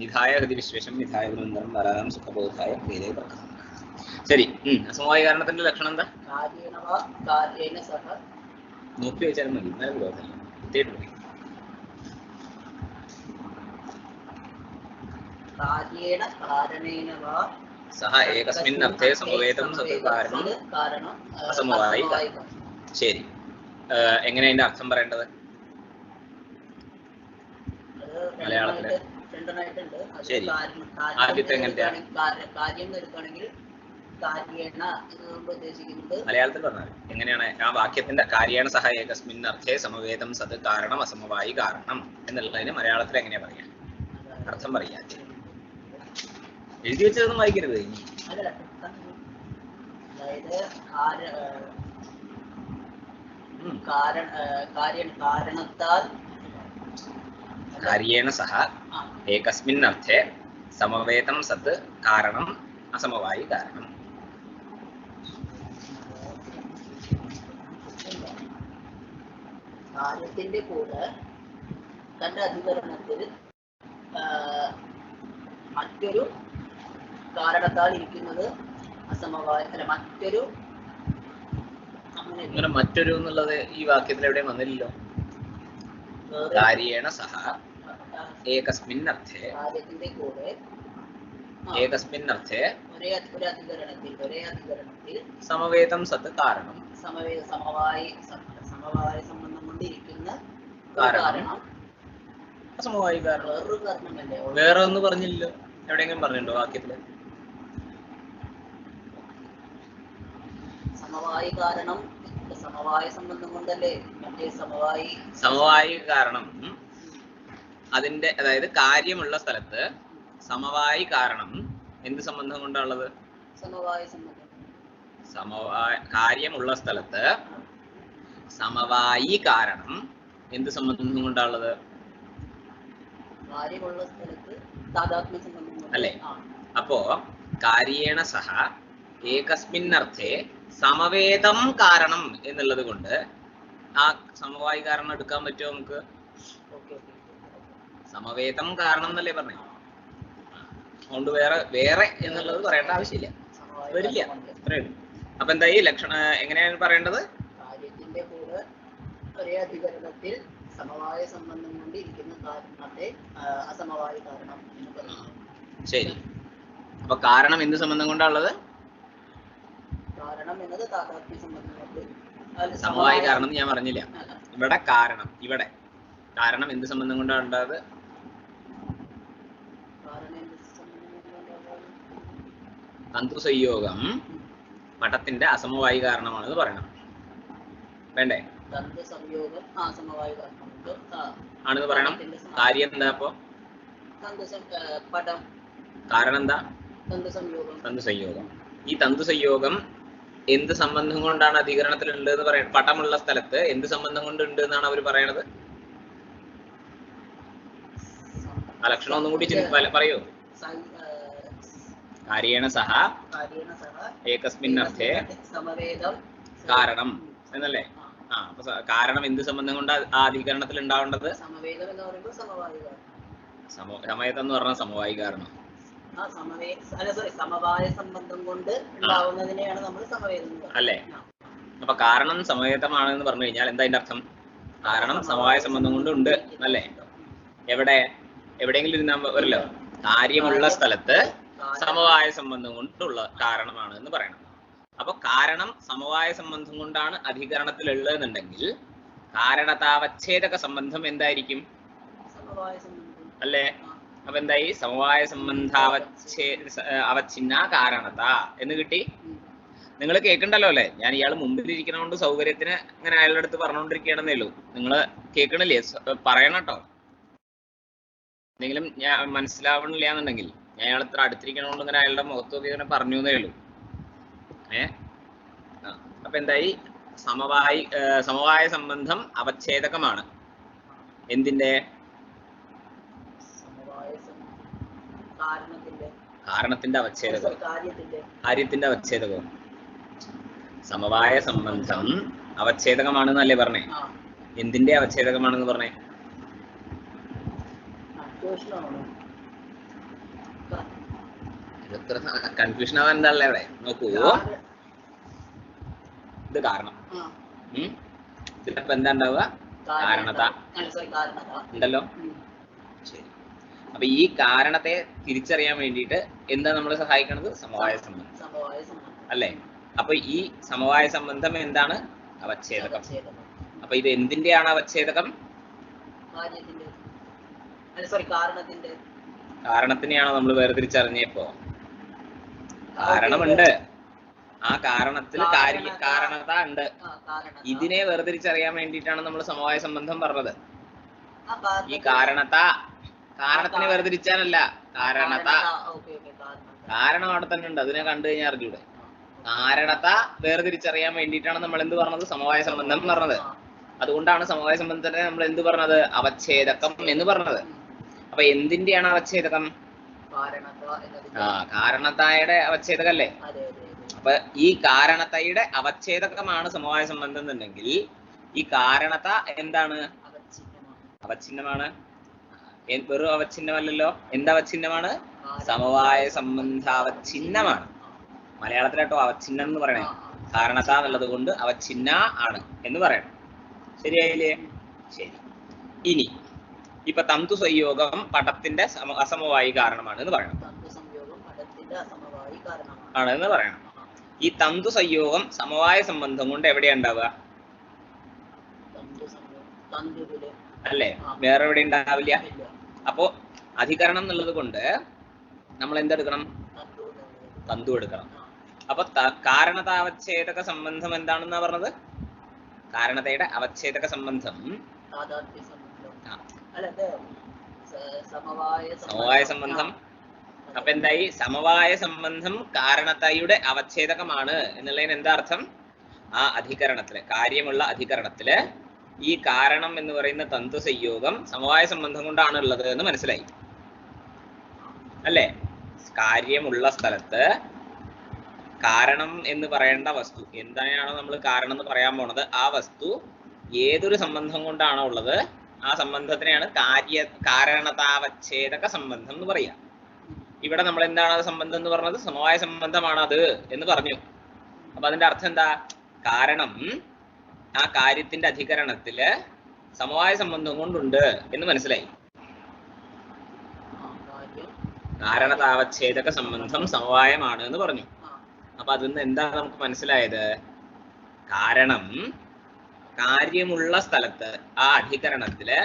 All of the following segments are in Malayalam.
നിധായ ഹൃതി വിശ്വേഷം നിധായ ഗുരുവന്തരം വരാം സുഖബോധായ പ്രീതേ പ്രധാനം. ശരി, അസമവായ കാരണത്തിന്റെ ലക്ഷണം എന്താ? നോക്കി വെച്ചാലും മതി, എന്നാലും ബോധമല്ല കൃത്യമായിട്ട് മതി. സഹ ഏകസ്മിൻ അർത്ഥേ സമവേതം സത് കാരണം അസമവായി. ശരി, എങ്ങനെ അതിന്റെ അർത്ഥം പറയേണ്ടത് മലയാളത്തില്? ശരി, ആദ്യത്തെ എങ്ങനത്തെ മലയാളത്തിൽ പറഞ്ഞാൽ എങ്ങനെയാണ് ആ വാക്യത്തിന്റെ? കാര്യേണ സഹ ഏകസ്മിൻ അർത്ഥേ സമവേതം സത് കാരണം അസമവായി കാരണം എന്നുള്ളതിന് മലയാളത്തിൽ എങ്ങനെയാ പറയാ? അർത്ഥം പറയാ. എഴുതി വെച്ചതൊന്നും വായിക്കരുത്. കാര്യേണ സഹ ഏകസ്മിൻ അർത്ഥേ സമവേതം സത് കാരണം അസമവായി കാരണം. കാര്യത്തിന്റെ കൂടെ തന്റെ അധികരണത്തിൽ മറ്റൊരു കാരണത്താൽ ഇരിക്കുന്നത് അസമവായ അല്ല. മറ്റൊരു എന്നുള്ളത് ഈ വാക്യത്തിൽ എവിടെയും വന്നില്ലല്ലോ. കാര്യേണ സഹ ഏകസ്മിൻ അർത്ഥേ, കാര്യത്തിന്റെ കൂടെ ഏകസ്മിൻ അർത്ഥേ ഒരേ അധികരണത്തിൽ സമവേതം സത് കാരണം സമവായ സംബന്ധം കൊണ്ടിരിക്കുന്ന കാരണം അസമവായി കാരണം. വേറൊരു കാരണമല്ലേ? വേറെ ഒന്നും പറഞ്ഞില്ലല്ലോ. എവിടെയെങ്കിലും പറഞ്ഞിട്ടുണ്ടോ വാക്യത്തില്? സമവായി കാരണം സമവായ സംബന്ധം കൊണ്ടല്ലേ മറ്റേ സമവായി കാരണം. അതിന്റെ അതായത് കാര്യമുള്ള സ്ഥലത്ത് സമവായി കാരണം എന്ത് സംബന്ധം കൊണ്ടാണുള്ളത്? സമവായ സംബന്ധം. കാര്യമുള്ള സ്ഥലത്ത് സമവായി കാരണം എന്ത് സംബന്ധം കൊണ്ടാണുള്ളത്? കാര്യമുള്ള സ്ഥലത്ത് താദാത്മ്യ സംബന്ധം അല്ലേ? അപ്പോ കാര്യേണ സഹ ഏകസ്മിൻ അർത്ഥേ സമവേതം കാരണം എന്നുള്ളത് കൊണ്ട് ആ സമവായി കാരണം എടുക്കാൻ പറ്റുമോ നമുക്ക്? സമവേതം കാരണം എന്നല്ലേ പറഞ്ഞു. അതുകൊണ്ട് വേറെ എന്നുള്ളത് പറയേണ്ട ആവശ്യമില്ല, വരില്ല. അത്രേ ഉള്ളൂ. അപ്പൊ എന്തായി ലക്ഷണം എങ്ങനെയാണ് പറയേണ്ടത്? കാര്യത്തിന്റെ കൂടെ ഒരേ അധികരണത്തിൽ സമവായ സംബന്ധം കൊണ്ട് ഇരിക്കുന്ന കാരണത്തെ അസമവായ കാരണം എന്ന് പറയുന്നു. ശരി, അപ്പൊ കാരണം എന്ത് സംബന്ധം കൊണ്ടാണുള്ളത്? കാരണം എന്നത് താതാത്മ്യ സംബന്ധം കൊണ്ട്. സമവായ കാരണം ഞാൻ പറഞ്ഞില്ല. ഇവിടെ കാരണം എന്ത് സംബന്ധം കൊണ്ടാണ് ഉണ്ടായത്? തന്തുസംയോഗം മഠത്തിന്റെ അസമവായി കാരണമാണെന്ന് പറയണം. വേണ്ടേ? ആണെന്ന് പറയണം. കാര്യം എന്താ അപ്പൊ? കാരണം എന്താ? തന്തുസംയോഗം. ഈ തന്തുസംയോഗം എന്ത് സംബന്ധം കൊണ്ടാണ് അധികരണത്തിൽ ഉണ്ട് എന്ന് പറയുന്നത്? പടമുള്ള സ്ഥലത്ത് എന്ത് സംബന്ധം കൊണ്ട് ഉണ്ട് എന്നാണ് അവർ പറയണത്? ആ ലക്ഷണം ഒന്നും കൂടി പറയൂ. കാര്യേണ സഹ ഏകസ്മിൻ അർത്ഥേ കാരണം എന്നല്ലേ? അപ്പൊ കാരണം എന്ത് സംബന്ധം കൊണ്ട് ആ അധികരണത്തിൽ ഉണ്ടാവേണ്ടത്? സമവേതം എന്ന് പറഞ്ഞ സമവായി കാരണം. സമവായ സംബന്ധം കൊണ്ട് ഉണ്ടാവുന്നതിനെയാണ് നമ്മൾ സമവേതം അല്ലേ? അപ്പൊ കാരണം സമവേതമാണെന്ന് പറഞ്ഞു കഴിഞ്ഞാൽ എന്താ അതിന്റെ അർത്ഥം? കാരണം സമവായ സംബന്ധം കൊണ്ട് ഉണ്ട് അല്ലേ? എവിടെയെങ്കിലും ഇരുന്നാൽ വരില്ലോ. കാര്യമുള്ള സ്ഥലത്ത് സമവായ സംബന്ധം കൊണ്ടുള്ള കാരണമാണ് എന്ന് പറയണം. അപ്പൊ കാരണം സമവായ സംബന്ധം കൊണ്ടാണ് അധികരണത്തിൽ ഉള്ളതെന്നുണ്ടെങ്കിൽ കാരണതാവച്ഛേദക സംബന്ധം എന്തായിരിക്കും? അല്ലേ? അപ്പൊ എന്തായി? സമവായ അവച്ഛിന്ന കാരണത എന്ന് കിട്ടി. നിങ്ങൾ കേൾക്കണ്ടല്ലോ അല്ലേ? ഞാൻ ഇയാൾ മുമ്പിലിരിക്കണോണ്ട് സൗകര്യത്തിന് ഇങ്ങനെ അയാളുടെ അടുത്ത് പറഞ്ഞുകൊണ്ടിരിക്കുകയാണെന്നേ ഉള്ളൂ. നിങ്ങൾ കേൾക്കണില്ലേ? പറയണം കേട്ടോ. എന്തെങ്കിലും ഞാൻ മനസ്സിലാവണില്ല എന്നുണ്ടെങ്കിൽ ഞാൻ അയാൾ ഇത്ര അടുത്തിരിക്കണോണ്ട് ഇങ്ങനെ അയാളുടെ മുഖത്തൊക്കെ ഇങ്ങനെ പറഞ്ഞു എന്നേ ഉള്ളൂ. അപ്പൊ എന്തായി? സമവായ സംബന്ധം അവച്ഛേദകമാണ്. എന്തിന്റെ? കാരണത്തിന്റെ അവച്ഛേദകം, കാര്യത്തിന്റെ അവച്ഛേദകവും. സമവായ സംബന്ധം അവച്ഛേദകമാണെന്നല്ലേ പറഞ്ഞേ? എന്തിന്റെ അവച്ഛേദകമാണെന്ന് പറഞ്ഞേ? കൺഫ്യൂഷൻ ആവാൻ എന്താ ഇവിടെ നോക്കൂ. ഇത് കാരണം ഇതിലിപ്പോ എന്താ ഉണ്ടാവുക? കാരണത ഉണ്ടല്ലോ. ശരി. അപ്പൊ ഈ കാരണത്തെ തിരിച്ചറിയാൻ വേണ്ടിയിട്ട് എന്താ നമ്മളെ സഹായിക്കുന്നത്? സമവായ സംബന്ധം അല്ലേ? അപ്പൊ ഈ സമവായ സംബന്ധം എന്താണ്? അവച്ഛേദകം. അപ്പൊ ഇത് എന്തിന്റെയാണ് അവച്ഛേദകം? കാരണത്തിനെയാണോ നമ്മൾ വേർതിരിച്ചറിഞ്ഞപ്പോ? കാരണമുണ്ട്, ആ കാരണത്തിൽ കാരണത ഉണ്ട്. ഇതിനെ വേർതിരിച്ചറിയാൻ വേണ്ടിയിട്ടാണ് നമ്മൾ സമവായ സംബന്ധം പറഞ്ഞത്. ഈ കാരണത്തിനെ വേർതിരിച്ചാലല്ല, കാരണം അവിടെ തന്നെ ഉണ്ട്, അതിനെ കണ്ടു കഴിഞ്ഞാൽ അറിഞ്ഞൂടെ. കാരണത വേർതിരിച്ചറിയാൻ വേണ്ടിയിട്ടാണ് നമ്മൾ എന്ത് പറഞ്ഞത്? സമവായ സംബന്ധം പറഞ്ഞത്. അതുകൊണ്ടാണ് സമവായ സംബന്ധത്തിനെ നമ്മൾ എന്ത് പറഞ്ഞത്? അവച്ഛേദകം എന്ന് പറഞ്ഞത്. അപ്പൊ എന്തിന്റെയാണ് അവച്ഛേദകം? കാരണതായുടെ അവച്ഛേദകല്ലേ? അപ്പൊ ഈ കാരണതയുടെ അവച്ഛേദകമാണ് സമവായ സംബന്ധം എന്നുണ്ടെങ്കിൽ ഈ കാരണത എന്താണ്? അവച്ഛിന്നമാണ്. വെറും അവച്ഛിന്നമല്ലല്ലോ. എന്തവച്ഛിന്നമാണ്? സമവായ സംബന്ധാവച്ഛിന്നമാണ്. മലയാളത്തിലാട്ടോ അവച്ഛിന്നം എന്ന് പറയണേ. കാരണത എന്നുള്ളത് കൊണ്ട് അവച്ഛിന്ന ആണ് എന്ന് പറയണം. ശരിയായില്ലേ? ശരി. ഇനി ഇപ്പൊ തന്തു സംയോഗം പടത്തിന്റെ അസമവായി കാരണമാണ് എന്ന് പറയണം. ആണെന്ന് പറയണം. ഈ തന്തു സംയോഗം സമവായ സംബന്ധം കൊണ്ട് എവിടെയാ ഉണ്ടാവുക? അല്ലേ? വേറെ എവിടെ ഉണ്ടാവില്ല. അപ്പോ അധികരണം എന്നുള്ളത് കൊണ്ട് നമ്മൾ എന്തെടുക്കണം? തന്തു എടുക്കണം. അപ്പൊ കാരണതാവച്ഛേദക സംബന്ധം എന്താണെന്നാ പറഞ്ഞത്? കാരണതയുടെ അവച്ഛേദക സംബന്ധം സമവായ സംബന്ധം. അപ്പൊ എന്തായി? സമവായ സംബന്ധം കാരണതയുടെ അവച്ഛേദകമാണ് എന്നുള്ളതിന് എന്താ അർത്ഥം? ആ അധികരണത്തില്, കാര്യമുള്ള അധികരണത്തില് ഈ കാരണം എന്ന് പറയുന്ന തന്തു സംയോഗം സമവായ സംബന്ധം കൊണ്ടാണ് ഉള്ളത് എന്ന് മനസ്സിലായി അല്ലേ? കാര്യമുള്ള സ്ഥലത്ത് കാരണം എന്ന് പറയേണ്ട വസ്തു എന്തായാണോ നമ്മൾ കാരണം എന്ന് പറയാൻ പോണത്, ആ വസ്തു ഏതൊരു സംബന്ധം കൊണ്ടാണോ ഉള്ളത് ആ സംബന്ധത്തിനെയാണ് കാരണതാവച്ഛേദക സംബന്ധം എന്ന് പറയാ. ഇവിടെ നമ്മൾ എന്താണ് അത് സംബന്ധം എന്ന് പറഞ്ഞത്? സമവായ സംബന്ധമാണ് അത് എന്ന് പറഞ്ഞു. അപ്പൊ അതിന്റെ അർത്ഥം എന്താ? കാരണം ആ കാര്യത്തിന്റെ അധികരണത്തില് സമവായ സംബന്ധം കൊണ്ടുണ്ട് എന്ന് മനസ്സിലായി. കാരണതാവച്ഛേദക സംബന്ധം സമവായമാണ് എന്ന് പറഞ്ഞു. അപ്പൊ അതിൽ നിന്ന് എന്താ നമുക്ക് മനസ്സിലായത്? കാരണം കാര്യമുള്ള സ്ഥലത്ത് ആ അധികരണത്തില്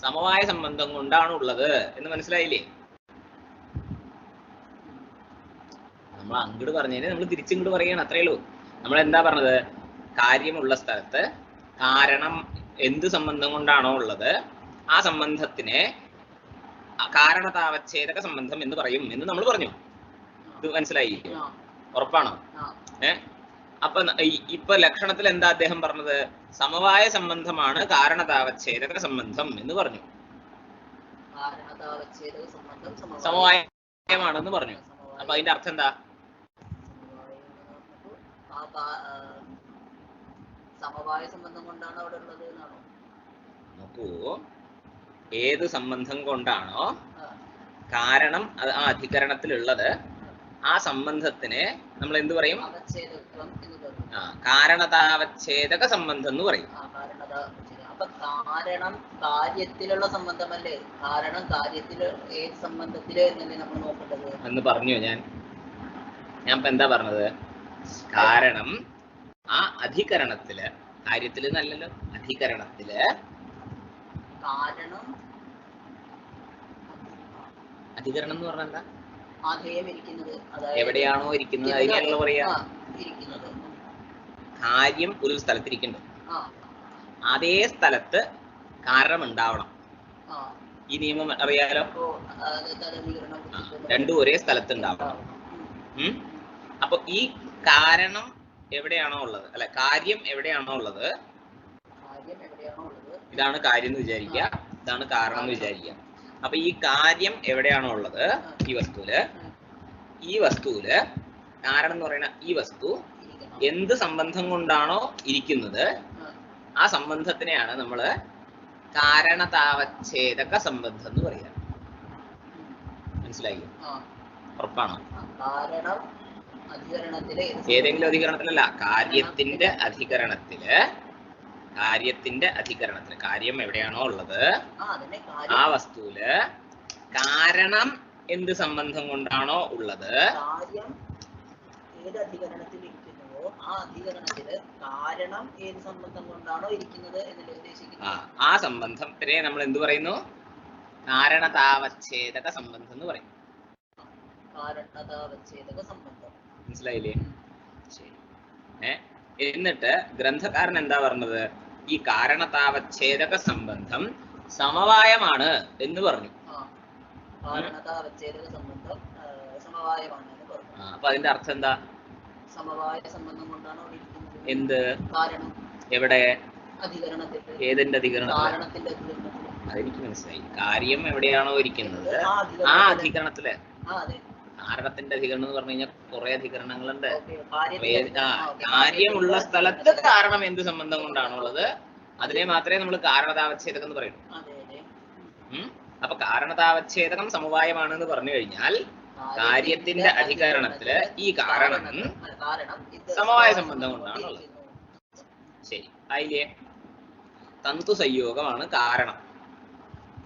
സമവായ സംബന്ധം കൊണ്ടാണ് ഉള്ളത് എന്ന് മനസ്സിലായില്ലേ? നമ്മൾ അങ്ങോട്ട് പറഞ്ഞതിന് നമ്മൾ തിരിച്ചിങ്ങോട്ട് പറയുകയാണ്, അത്രയേ ഉള്ളൂ. നമ്മൾ എന്താ പറഞ്ഞത്? കാര്യമുള്ള സ്ഥലത്ത് കാരണം എന്ത് സംബന്ധം കൊണ്ടാണോ ഉള്ളത് ആ സംബന്ധത്തിനെ കാരണതാവച്ഛേദക സംബന്ധം എന്ന് പറയും എന്ന് നമ്മൾ പറഞ്ഞു. ഇത് മനസ്സിലായി? ഉറപ്പാണോ? അപ്പൊ ഇപ്പൊ ലക്ഷണത്തിൽ എന്താ അദ്ദേഹം പറഞ്ഞത്? സമവായ സംബന്ധമാണ് കാരണതാവച്ഛേദക സംബന്ധം എന്ന് പറഞ്ഞു. സമവായമാണെന്ന് പറഞ്ഞു. അപ്പൊ അതിന്റെ അർത്ഥം എന്താ? സമവായ സംബന്ധം കൊണ്ടാണ് അവിടെ ഉള്ളത് എന്നാണോ? നോക്കൂ, ഏത് സംബന്ധം കൊണ്ടാണോ കാരണം ആ അധികരണത്തിലുള്ളത് ആ സംബന്ധത്തിനെ നമ്മൾ എന്ത് പറയും? കാരണതാവച്ഛേദക സംബന്ധം എന്ന് പറയും. അപ്പൊ കാരണം കാര്യത്തിലുള്ള സംബന്ധമല്ലേ? കാരണം കാര്യത്തില് ഏത് സംബന്ധത്തില് എന്നല്ലേ നമ്മൾ നോക്കേണ്ടത് എന്ന് പറഞ്ഞു. ഞാൻ ഇപ്പൊ എന്താ പറഞ്ഞത്? കാരണം ആ അധികരണത്തില്, കാര്യത്തില് നല്ലല്ലോ, അധികരണത്തില് കാരണം അധികരണം എന്ന് പറഞ്ഞാൽ എന്താ? എവിടെയാണോ ഇരിക്കുന്നത് അതിനെയാണല്ലോ പറയാ. ഇരിക്കുന്നത് കാര്യം ഒരു സ്ഥലത്തിരിക്കുന്നുണ്ട്, അതേ സ്ഥലത്ത് കാരണം ഉണ്ടാവണം. ഈ നിയമം അറിയാലോ. രണ്ടും ഒരേ സ്ഥലത്ത് ഉണ്ടാവണം. അപ്പൊ ഈ കാരണം എവിടെയാണോ ഉള്ളത്, അല്ല കാര്യം എവിടെയാണോ ഉള്ളത്, ഇതാണ് കാര്യം എന്ന് വിചാരിക്കുക, ഇതാണ് കാരണം എന്ന് വിചാരിക്കുക. അപ്പൊ ഈ കാര്യം എവിടെയാണോ ഉള്ളത് ഈ വസ്തുവില് കാരണം എന്ന് പറയുന്ന ഈ വസ്തു എന്ത് സംബന്ധം കൊണ്ടാണോ ഇരിക്കുന്നത് ആ സംബന്ധത്തിനെയാണ് നമ്മള് കാരണതാവച്ഛേദക സംബന്ധം എന്ന് പറയുക. മനസ്സിലായി? ആ ഉറപ്പാണോ? കാരണം അധികരണത്തിലെ ഏതെങ്കിലും അധികരണത്തിലല്ല, കാര്യത്തിന്റെ അധികരണത്തില്. കാര്യം എവിടെയാണോ ഉള്ളത് ആ വസ്തുവില് കാരണം എന്ത് സംബന്ധം കൊണ്ടാണോ ഉള്ളത്, കാര്യം ഏത് അധികരണത്തിൽ ഇരിക്കുന്നുവോ ആ അധികരണത്തില് കാരണം ഏത് സംബന്ധം കൊണ്ടാണോ ഇരിക്കുന്നത് എന്നല്ലേ ഉദ്ദേശിക്കുന്നത്? ആ സംബന്ധത്തിനെ നമ്മൾ എന്ത് പറയുന്നു? കാരണതാവച്ഛേദക സംബന്ധം എന്ന് പറയും. കാരണതാവച്ഛേദക സംബന്ധം. മനസ്സിലായില്ലേ? ശരി. എന്നിട്ട് ഗ്രന്ഥകാരൻ എന്താ പറഞ്ഞത്? ഈ കാരണതാവച്ഛേദക സംബന്ധം സമവായമാണ് എന്ന് പറഞ്ഞു. കാരണതാവച്ഛേദക സംബന്ധം സമവായമാണ് എന്ന് പറഞ്ഞു. അപ്പൊ അതിന്റെ അർത്ഥം എന്താ? സമവായ സംബന്ധം കൊണ്ടാണ് ഇരിക്കുന്നത്. എന്ത്? കാരണം എവിടെ? അധികരണത്തിൽ. ഏതിന്റെ അധികരണത്തിൽ? കാരണത്തിന്റെ അധികരണത്തിൽ. അതെനിക്ക് മനസ്സിലായി. കാര്യം എവിടെയാണോ ഇരിക്കുന്നത് ആ അധികരണത്തില്. കാരണത്തിന്റെ അധികരണം എന്ന് പറഞ്ഞു കഴിഞ്ഞാൽ കുറെ അധികരണങ്ങളുണ്ട്. കാര്യമുള്ള സ്ഥലത്ത് കാരണം എന്ത് സംബന്ധം കൊണ്ടാണുള്ളത് അതിനെ മാത്രമേ നമ്മൾ കാരണതാവച്ഛേദകം എന്ന് പറയുള്ളൂ. അപ്പൊ കാരണതാവച്ഛേദകം സമവായമാണെന്ന് പറഞ്ഞു കഴിഞ്ഞാൽ കാര്യത്തിന്റെ അധികരണത്തില് ഈ കാരണം സമവായ സംബന്ധം കൊണ്ടാണുള്ളത്. ശരി ആയില്ലേ? തന്തു സംയോഗമാണ് കാരണം.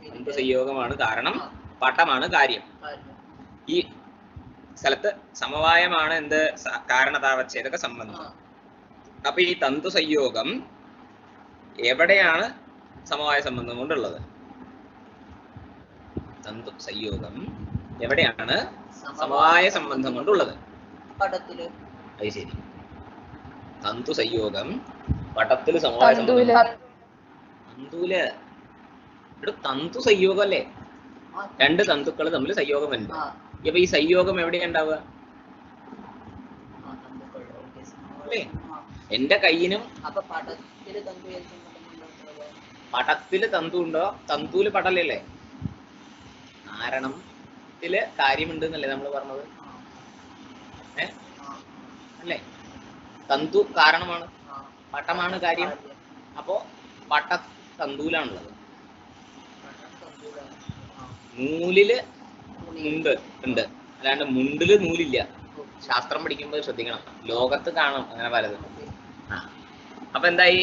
തന്തു സംയോഗമാണ് കാരണം, പട്ടമാണ് കാര്യം. ഈ സ്ഥലത്ത് സമവായമാണ് എന്ത്? കാരണതാവച്ഛേദക സംബന്ധം. അപ്പൊ ഈ തന്തു സംയോഗം എവിടെയാണ് സമവായ സംബന്ധം കൊണ്ടുള്ളത്? തന്തു സംയോഗം എവിടെയാണ് സമവായ സംബന്ധം കൊണ്ടുള്ളത്? അത് ശരി. തന്തു സംയോഗം പടത്തില് സമവായ സംബന്ധം. തന്തുല് ഇവിടെ തന്തു സംയോഗം അല്ലേ? രണ്ട് തന്തുക്കൾ തമ്മിൽ സംയോഗം ഉണ്ട്. അപ്പൊ ഈ സംയോഗം എവിടെയാ ഉണ്ടാവുക? അല്ലേ? എന്റെ കയ്യിനും പടത്തില് തന്തു ഉണ്ടോ? തന്തുല് പടലല്ലേ? കാരണത്തില് കാര്യമുണ്ട് എന്നല്ലേ നമ്മൾ പറഞ്ഞത്? അല്ലേ? തന്തു കാരണമാണ്, പട്ടമാണ് കാര്യം. അപ്പോ പട്ട തന്തൂലാണുള്ളത്. നൂലില് ഉണ്ട്, അല്ലാണ്ട് മുണ്ടില് നൂലില്ല. ശാസ്ത്രം പഠിക്കുമ്പോൾ ശ്രദ്ധിക്കണം. ലോകത്ത് കാണും അങ്ങനെ പലതും. അപ്പൊ എന്തായി?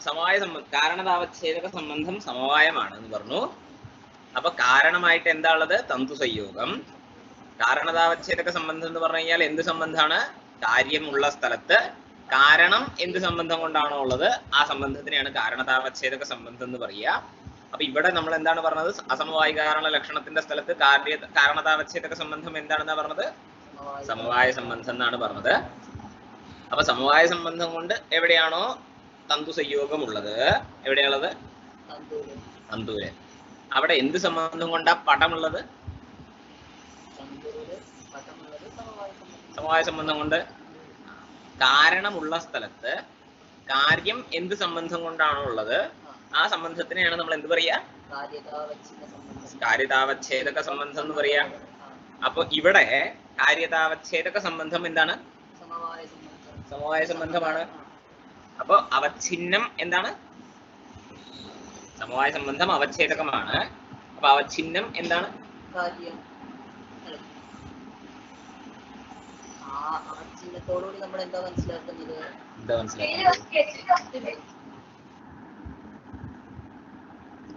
സമവായ കാരണതാവച്ഛേദക സംബന്ധം സമവായമാണ് എന്ന് പറഞ്ഞു. അപ്പൊ കാരണമായിട്ട് എന്താ ഉള്ളത്? തന്തു സംയോഗം. കാരണതാവച്ഛേദക സംബന്ധം എന്ന് പറഞ്ഞു കഴിഞ്ഞാൽ എന്ത് സംബന്ധമാണ്? കാര്യമുള്ള സ്ഥലത്ത് കാരണം എന്ത് സംബന്ധം കൊണ്ടാണോ ഉള്ളത് ആ സംബന്ധത്തിനെയാണ് കാരണതാവച്ഛേദക സംബന്ധം എന്ന് പറയുക. അപ്പൊ ഇവിടെ നമ്മൾ എന്താണ് പറഞ്ഞത്? അസമവായ കാരണ ലക്ഷണത്തിന്റെ സ്ഥലത്ത് കാരണതാവച്ഛേദക സംബന്ധം എന്താണെന്നാ പറഞ്ഞത്? സമവായ സംബന്ധം എന്നാണ് പറഞ്ഞത്. അപ്പൊ സമവായ സംബന്ധം കൊണ്ട് എവിടെയാണോ തന്തു സംയോഗം ഉള്ളത്, എവിടെയുള്ളത്? തന്തുവില്. അവിടെ എന്ത് സംബന്ധം കൊണ്ടാ പടമുള്ളത്? സമവായ സംബന്ധം കൊണ്ട്. കാരണമുള്ള സ്ഥലത്ത് കാര്യം എന്ത് സംബന്ധം കൊണ്ടാണോ ഉള്ളത് ആ സംബന്ധത്തിനെയാണ് നമ്മൾ എന്ത് പറയാ? കാര്യതാവച്ഛേദക സംബന്ധം എന്ന് പറയാ. അപ്പൊ ഇവിടെ കാര്യതാവച്ഛേദക സംബന്ധം എന്താണ്? സമവായ സംബന്ധമാണ്. അപ്പൊ അവച്ഛിന്നം എന്താണ്? സമവായ സംബന്ധം അവച്ഛേദകമാണ്. അപ്പൊ അവച്ഛിന്നം എന്താണ്?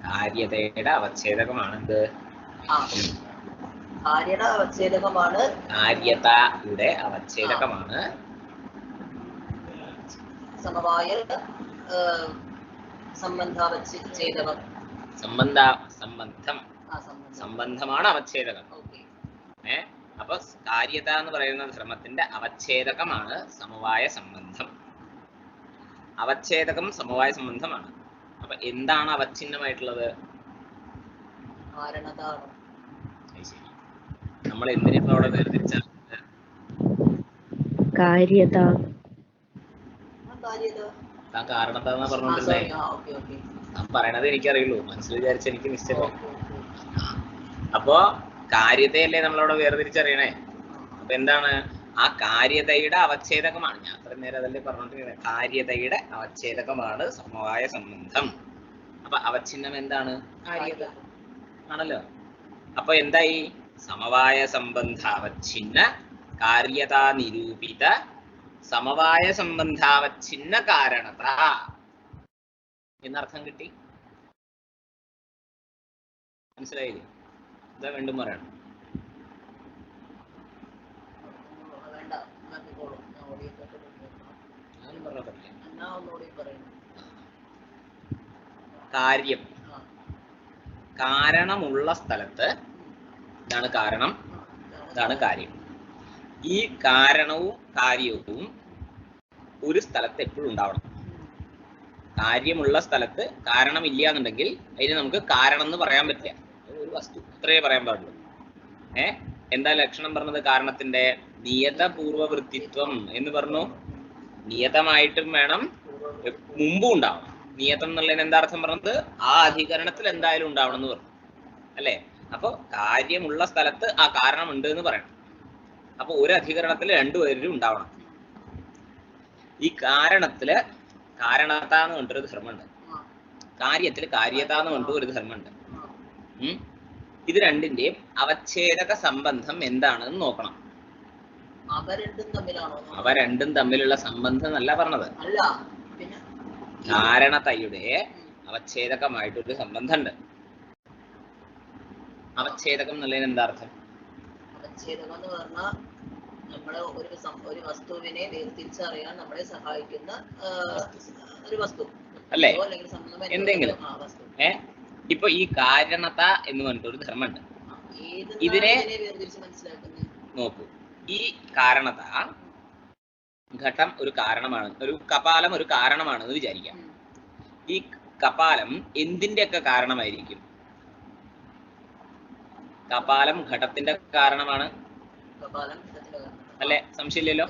കാര്യതയുടെ അവച്ഛേദകമാണ് എന്ത്? കാര്യത അവച്ഛേദകമാണ്. കാര്യതയുടെ അവച്ഛേദകമാണ് സമവായ സംബന്ധാവച്ഛേദകം. സംബന്ധമാണ് അവച്ഛേദകം. അപ്പൊ കാര്യത എന്ന് പറയുന്ന ശ്രമത്തിന്റെ അവച്ഛേദകമാണ് സമവായ സംബന്ധം. അവച്ഛേദകം സമവായ സംബന്ധമാണ്. അപ്പൊ എന്താണ് അവച്ഛിന്നമായിട്ടുള്ളത്? നമ്മൾ എന്തിനിപ്പോ അവിടെ വേർതിരിച്ച? കാരണത എന്നാ പറഞ്ഞോണ്ടല്ലേ? ഞാൻ പറയണത് എനിക്കറിയുള്ളൂ, മനസ്സിൽ വിചാരിച്ച എനിക്ക് നിശ്ചയം. അപ്പോ കാര്യതയല്ലേ നമ്മളവിടെ വേർതിരിച്ചറിയണേ. അപ്പൊ എന്താണ്? ആ കാര്യതയുടെ അവച്ഛേദകമാണ്. ഞാൻ അത്ര നേരം അതല്ലേ പറഞ്ഞോണ്ടിരിക്കുന്നത്. കാര്യതയുടെ അവച്ഛേദകമാണ് സമവായ സംബന്ധം. അപ്പൊ അവച്ഛിന്നം എന്താണ്? കാര്യത ആണല്ലോ. അപ്പൊ എന്തായി? സമവായ സംബന്ധാവച്ഛിന്ന കാര്യതാ നിരൂപിത സമവായ സംബന്ധാവച്ഛിന്ന കാരണത എന്നർത്ഥം കിട്ടി. മനസ്സിലായില്ലേ? എന്താ വീണ്ടും പറയണം? കാര്യം കാരണമുള്ള സ്ഥലത്ത് ഇതാണ് കാരണം, ഇതാണ് കാര്യം. ഈ കാരണവും കാര്യവും ഒരു സ്ഥലത്ത് എപ്പോഴും ഉണ്ടാവണം. കാര്യമുള്ള സ്ഥലത്ത് കാരണമില്ല എന്നുണ്ടെങ്കിൽ അതിന് നമുക്ക് കാരണം എന്ന് പറയാൻ പറ്റില്ല. ഒരു വസ്തു അത്രേ പറയാൻ പാടുള്ളൂ. എന്താ ലക്ഷണം പറഞ്ഞത്? കാരണത്തിന്റെ നിയതപൂർവവൃത്തിത്വം എന്ന് പറഞ്ഞു. നിയതമായിട്ടും വേണം, മുമ്പും ഉണ്ടാവണം. നിയതം എന്നുള്ളതിന് എന്താ അർത്ഥം പറഞ്ഞത്? ആ അധികരണത്തിൽ എന്തായാലും ഉണ്ടാവണം എന്ന് പറഞ്ഞു അല്ലേ? അപ്പൊ കാര്യമുള്ള സ്ഥലത്ത് ആ കാരണം ഉണ്ട് എന്ന് പറയണം. അപ്പൊ ഒരു അധികരണത്തിൽ രണ്ടുപേരും ഉണ്ടാവണം. ഈ കാരണത്തില് കാരണത എന്ന് പറഞ്ഞിട്ടൊരു ധർമ്മമുണ്ട്, കാര്യത്തിൽ കാര്യത എന്ന് പറഞ്ഞിട്ട് ഒരു ധർമ്മമുണ്ട്. ഇത് രണ്ടിന്റെയും അവച്ഛേദക സംബന്ധം എന്താണെന്ന് നോക്കണം. അവ രണ്ടും തമ്മിലുള്ള സംബന്ധം എന്നല്ല പറഞ്ഞത്, കാരണതയുടെ അവച്ഛേദകമായിട്ടൊരു സംബന്ധമുണ്ട്. അവച്ഛേദകം എന്നുള്ളതിന് എന്താ അർത്ഥം? അവച്ഛേദകം എന്ന് പറഞ്ഞാൽ നമ്മളെ ഒരു വസ്തുവിനെ വേർതിരിച്ചറിയാൻ നമ്മളെ സഹായിക്കുന്ന ഒരു വസ്തു അല്ലേ? എന്തെങ്കിലും. ഇപ്പൊ ഈ കാരണത എന്ന് പറഞ്ഞിട്ട് ഒരു ധർമ്മമുണ്ട്. ഇതിനെ നോക്കൂ. ഈ കാരണത, ഘട്ടം ഒരു കാരണമാണ്, ഒരു കപാലം ഒരു കാരണമാണെന്ന് വിചാരിക്കാം. ഈ കപാലം എന്തിന്റെയൊക്കെ കാരണമായിരിക്കും? കപാലം ഘടത്തിന്റെ കാരണമാണ് അല്ലെ? സംശയമില്ലല്ലോ.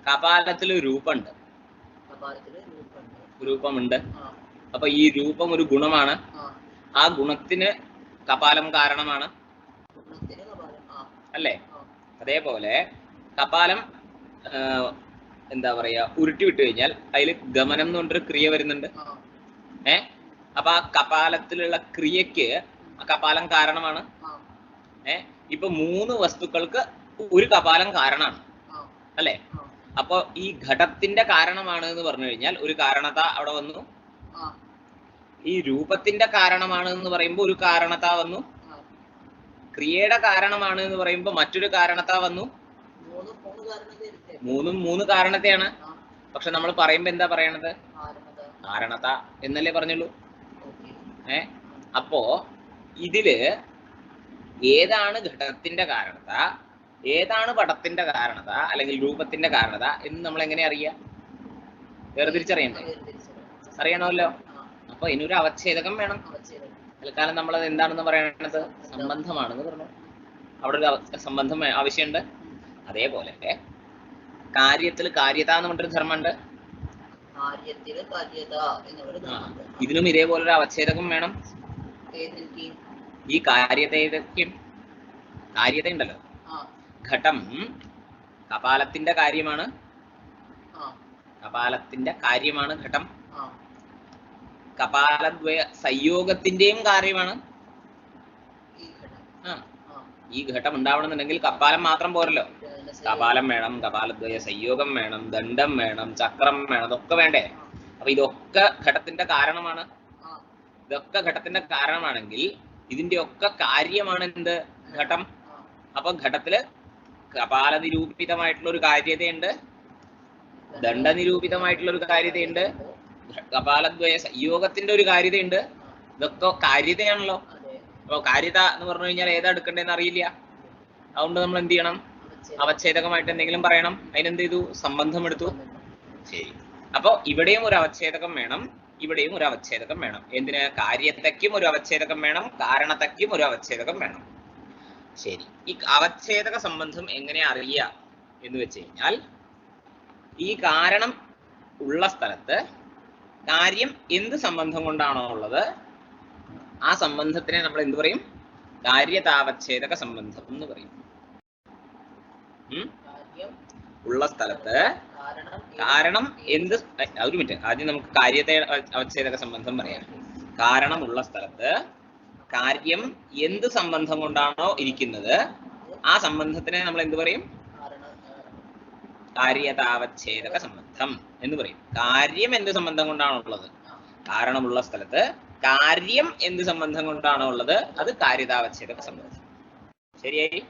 കപാലത്തിൽ രൂപമുണ്ട്, രൂപമുണ്ട്. അപ്പൊ ഈ രൂപം ഒരു ഗുണമാണ്. ആ ഗുണത്തിന് കപാലം കാരണമാണ് അല്ലേ? അതേപോലെ കപാലം എന്താ പറയാ, ഉരുട്ടി വിട്ടു കഴിഞ്ഞാൽ അതിൽ ഗമനം എന്ന് പറഞ്ഞൊരു ക്രിയ വരുന്നുണ്ട്. അപ്പൊ ആ കപാലത്തിലുള്ള ക്രിയക്ക് ആ കപാലം കാരണമാണ്. ഇപ്പൊ 3 വസ്തുക്കൾക്ക് ഒരു കപാലം കാരണമാണ് അല്ലെ? അപ്പൊ ഈ ഘടത്തിന്റെ കാരണമാണ് എന്ന് പറഞ്ഞു കഴിഞ്ഞാൽ ഒരു കാരണത അവിടെ വന്നു. ഈ രൂപത്തിന്റെ കാരണമാണ് എന്ന് പറയുമ്പോൾ ഒരു കാരണത വന്നു. ക്രിയയുടെ കാരണമാണ് എന്ന് പറയുമ്പോൾ മറ്റൊരു കാരണത വന്നു. മൂന്നും 3 കാരണത്തെയാണ്. പക്ഷെ നമ്മൾ പറയുമ്പോ എന്താ പറയണത്? കാരണത എന്നല്ലേ പറഞ്ഞുള്ളൂ. അപ്പോ ഇതില് ഏതാണ് ഘടത്തിന്റെ കാരണത, ഏതാണ് പടത്തിന്റെ കാരണത അല്ലെങ്കിൽ രൂപത്തിന്റെ കാരണത എന്ന് നമ്മൾ എങ്ങനെ അറിയാം? വേർതിരിച്ചറിയണ്ടേ? അറിയണമല്ലോ. അപ്പൊ ഇതിനൊരു അവച്ഛേദകം വേണം. തൽക്കാലം നമ്മളത് എന്താണെന്ന് പറയണത്? സംബന്ധമാണെന്ന് പറഞ്ഞു. അവിടെ ഒരു സംബന്ധം ആവശ്യമുണ്ട്. അതേപോലെ കാര്യത്തിൽ കാര്യത എന്ന് പറഞ്ഞൊരു ധർമ്മമുണ്ട്. ഇതിനും ഇതേപോലൊരു അവച്ഛേദകം വേണം. ഈ കാര്യതയ്ക്കും കാര്യത ഉണ്ടല്ലോ. ഘടം കപാലത്തിന്റെ കാര്യമാണ്, കപാലത്തിന്റെ കാര്യമാണ് ഘടം. കപാലദ്വയ സംയോഗത്തിന്റെയും കാര്യമാണ്. ഈ ഘട്ടം ഉണ്ടാവണമെന്നുണ്ടെങ്കിൽ കപാലം മാത്രം പോരല്ലോ, കപാലം വേണം, കപാലദ്വയ സംയോഗം വേണം, ദണ്ഡം വേണം, ചക്രം വേണം, ഇതൊക്കെ വേണ്ടേ? അപ്പൊ ഇതൊക്കെ ഘടത്തിന്റെ കാരണമാണ്. ഇതൊക്കെ ഘടത്തിന്റെ കാരണമാണെങ്കിൽ ഇതിന്റെ ഒക്കെ കാര്യമാണ് എന്ത്? ഘടം. അപ്പൊ ഘടത്തില് കപാല നിരൂപിതമായിട്ടുള്ള ഒരു കാര്യതയുണ്ട്, ദണ്ഡ നിരൂപിതമായിട്ടുള്ള ഒരു കാര്യതയുണ്ട്, കപാലദ്വയ സംയോഗത്തിന്റെ ഒരു കാര്യതയുണ്ട്. ഇതൊക്കെ കാര്യതയാണല്ലോ. അപ്പൊ കാര്യത എന്ന് പറഞ്ഞു കഴിഞ്ഞാൽ ഏതാ എടുക്കണ്ടേന്ന് അറിയില്ല. അതുകൊണ്ട് നമ്മൾ എന്ത് ചെയ്യണം? അവച്ഛേദകമായിട്ട് എന്തെങ്കിലും പറയണം. അതിനെന്ത് ചെയ്തു? സംബന്ധം എടുത്തു. ശരി. അപ്പൊ ഇവിടെയും ഒരു അവച്ഛേദകം വേണം, ഇവിടെയും ഒരു അവച്ഛേദകം വേണം. എന്തിന്? കാര്യതയ്ക്കും ഒരു അവച്ഛേദകം വേണം, കാരണതയ്ക്കും ഒരു അവച്ഛേദകം വേണം. ശരി. ഈ അവച്ഛേദക സംബന്ധം എങ്ങനെ അറിയാം എന്ന് വെച്ച് കഴിഞ്ഞാൽ, ഈ കാരണം ഉള്ള സ്ഥലത്ത് കാര്യം എന്ത് സംബന്ധം കൊണ്ടാണോ ഉള്ളത് ആ സംബന്ധത്തിനെ നമ്മൾ എന്ത് പറയും? കാര്യതാവച്ഛേദക സംബന്ധം എന്ന് പറയും. ഉള്ള സ്ഥലത്ത് കാരണം എന്ത്, ഒരു മിനിറ്റ്, ആദ്യം നമുക്ക് കാര്യത്തെ അവച്ഛേദക സംബന്ധം പറയാം. കാരണമുള്ള സ്ഥലത്ത് കാര്യം എന്ത് സംബന്ധം കൊണ്ടാണോ ഇരിക്കുന്നത് ആ സംബന്ധത്തിനെ നമ്മൾ എന്ത് പറയും? കാര്യതാവച്ഛേദക സംബന്ധം എന്ന് പറയും. കാര്യം എന്ത് സംബന്ധം കൊണ്ടാണോ ഉള്ളത്, കാരണമുള്ള സ്ഥലത്ത് കാര്യം എന്ത് സംബന്ധം കൊണ്ടാണോ ഉള്ളത് അത് കാര്യതാവച്ഛേദക സംബന്ധം. ശരിയായി?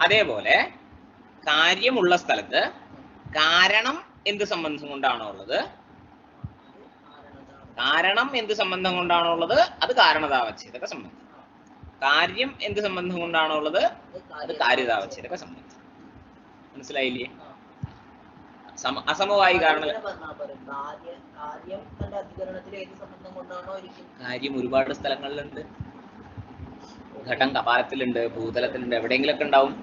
അതേപോലെ കാര്യമുള്ള സ്ഥലത്ത് കാരണം എന്ത് സംബന്ധം കൊണ്ടാണോ ഉള്ളത്, കാരണം എന്ത് സംബന്ധം കൊണ്ടാണോ ഉള്ളത് അത് കാരണതാവച്ഛേദക സംബന്ധം. കാര്യം എന്ത് സംബന്ധം കൊണ്ടാണോ ഉള്ളത് അത് കാര്യതാവച്ഛേദക സംബന്ധം. മനസ്സിലായില്ലേ? അസമവായി കാരണം കാര്യം ഒരുപാട് സ്ഥലങ്ങളിലുണ്ട്. ഘടം കപാലത്തിലുണ്ട്, ഭൂതലത്തിലുണ്ട്, എവിടെയെങ്കിലൊക്കെ ഉണ്ടാവും.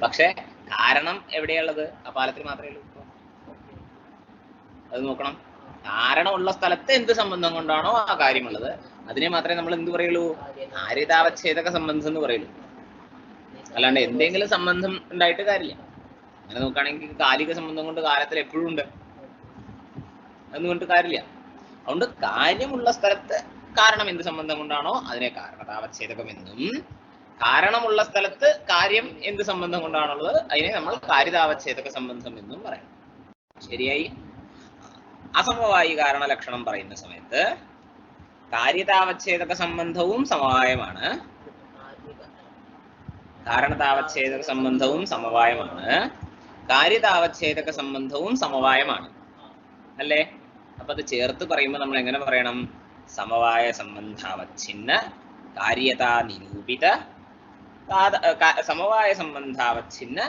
പക്ഷെ കാരണം എവിടെയുള്ളത്? കപാലത്തിൽ മാത്രമേ ഉള്ളൂ. അത് നോക്കണം. കാരണമുള്ള സ്ഥലത്ത് എന്ത് സംബന്ധം കൊണ്ടാണോ ആ കാര്യമുള്ളത് അതിനെ മാത്രമേ നമ്മൾ എന്ത് പറയുള്ളൂ? കാര്യതാവച്ഛേദക സംബന്ധം എന്ന് പറയുള്ളൂ. അല്ലാണ്ട് എന്തെങ്കിലും സംബന്ധം ഉണ്ടായിട്ട് കാര്യമില്ല. അങ്ങനെ നോക്കുകയാണെങ്കിൽ കാലിക സംബന്ധം കൊണ്ട് കാലത്തിൽ എപ്പോഴും ഉണ്ട്, അതൊന്നും കൊണ്ട് കാര്യമില്ല. അതുകൊണ്ട് കാര്യമുള്ള സ്ഥലത്ത് കാരണം എന്ത് സംബന്ധം കൊണ്ടാണോ അതിനെ കാരണതാവച്ഛേദകം എന്നും, കാരണമുള്ള സ്ഥലത്ത് കാര്യം എന്ത് സംബന്ധം കൊണ്ടാണുള്ളത് അതിനെ നമ്മൾ കാര്യതാവച്ഛേദക സംബന്ധം എന്നും പറയണം. ശരിയായി? അസമവായി കാരണ ലക്ഷണം പറയുന്ന സമയത്ത് കാര്യതാവച്ഛേദക സംബന്ധവും സമവായമാണ്, കാരണതാവച്ഛേദക സംബന്ധവും സമവായമാണ്, കാര്യതാവച്ഛേദക സംബന്ധവും സമവായമാണ്. അല്ലേ? അപ്പൊ അത് ചേർത്ത് പറയുമ്പോൾ നമ്മൾ എങ്ങനെ പറയണം? സമവായ സംബന്ധാവച്ഛിന്ന കാര്യതാ നിരൂപിത സമവായ സംബന്ധാവച്ഛിന്ന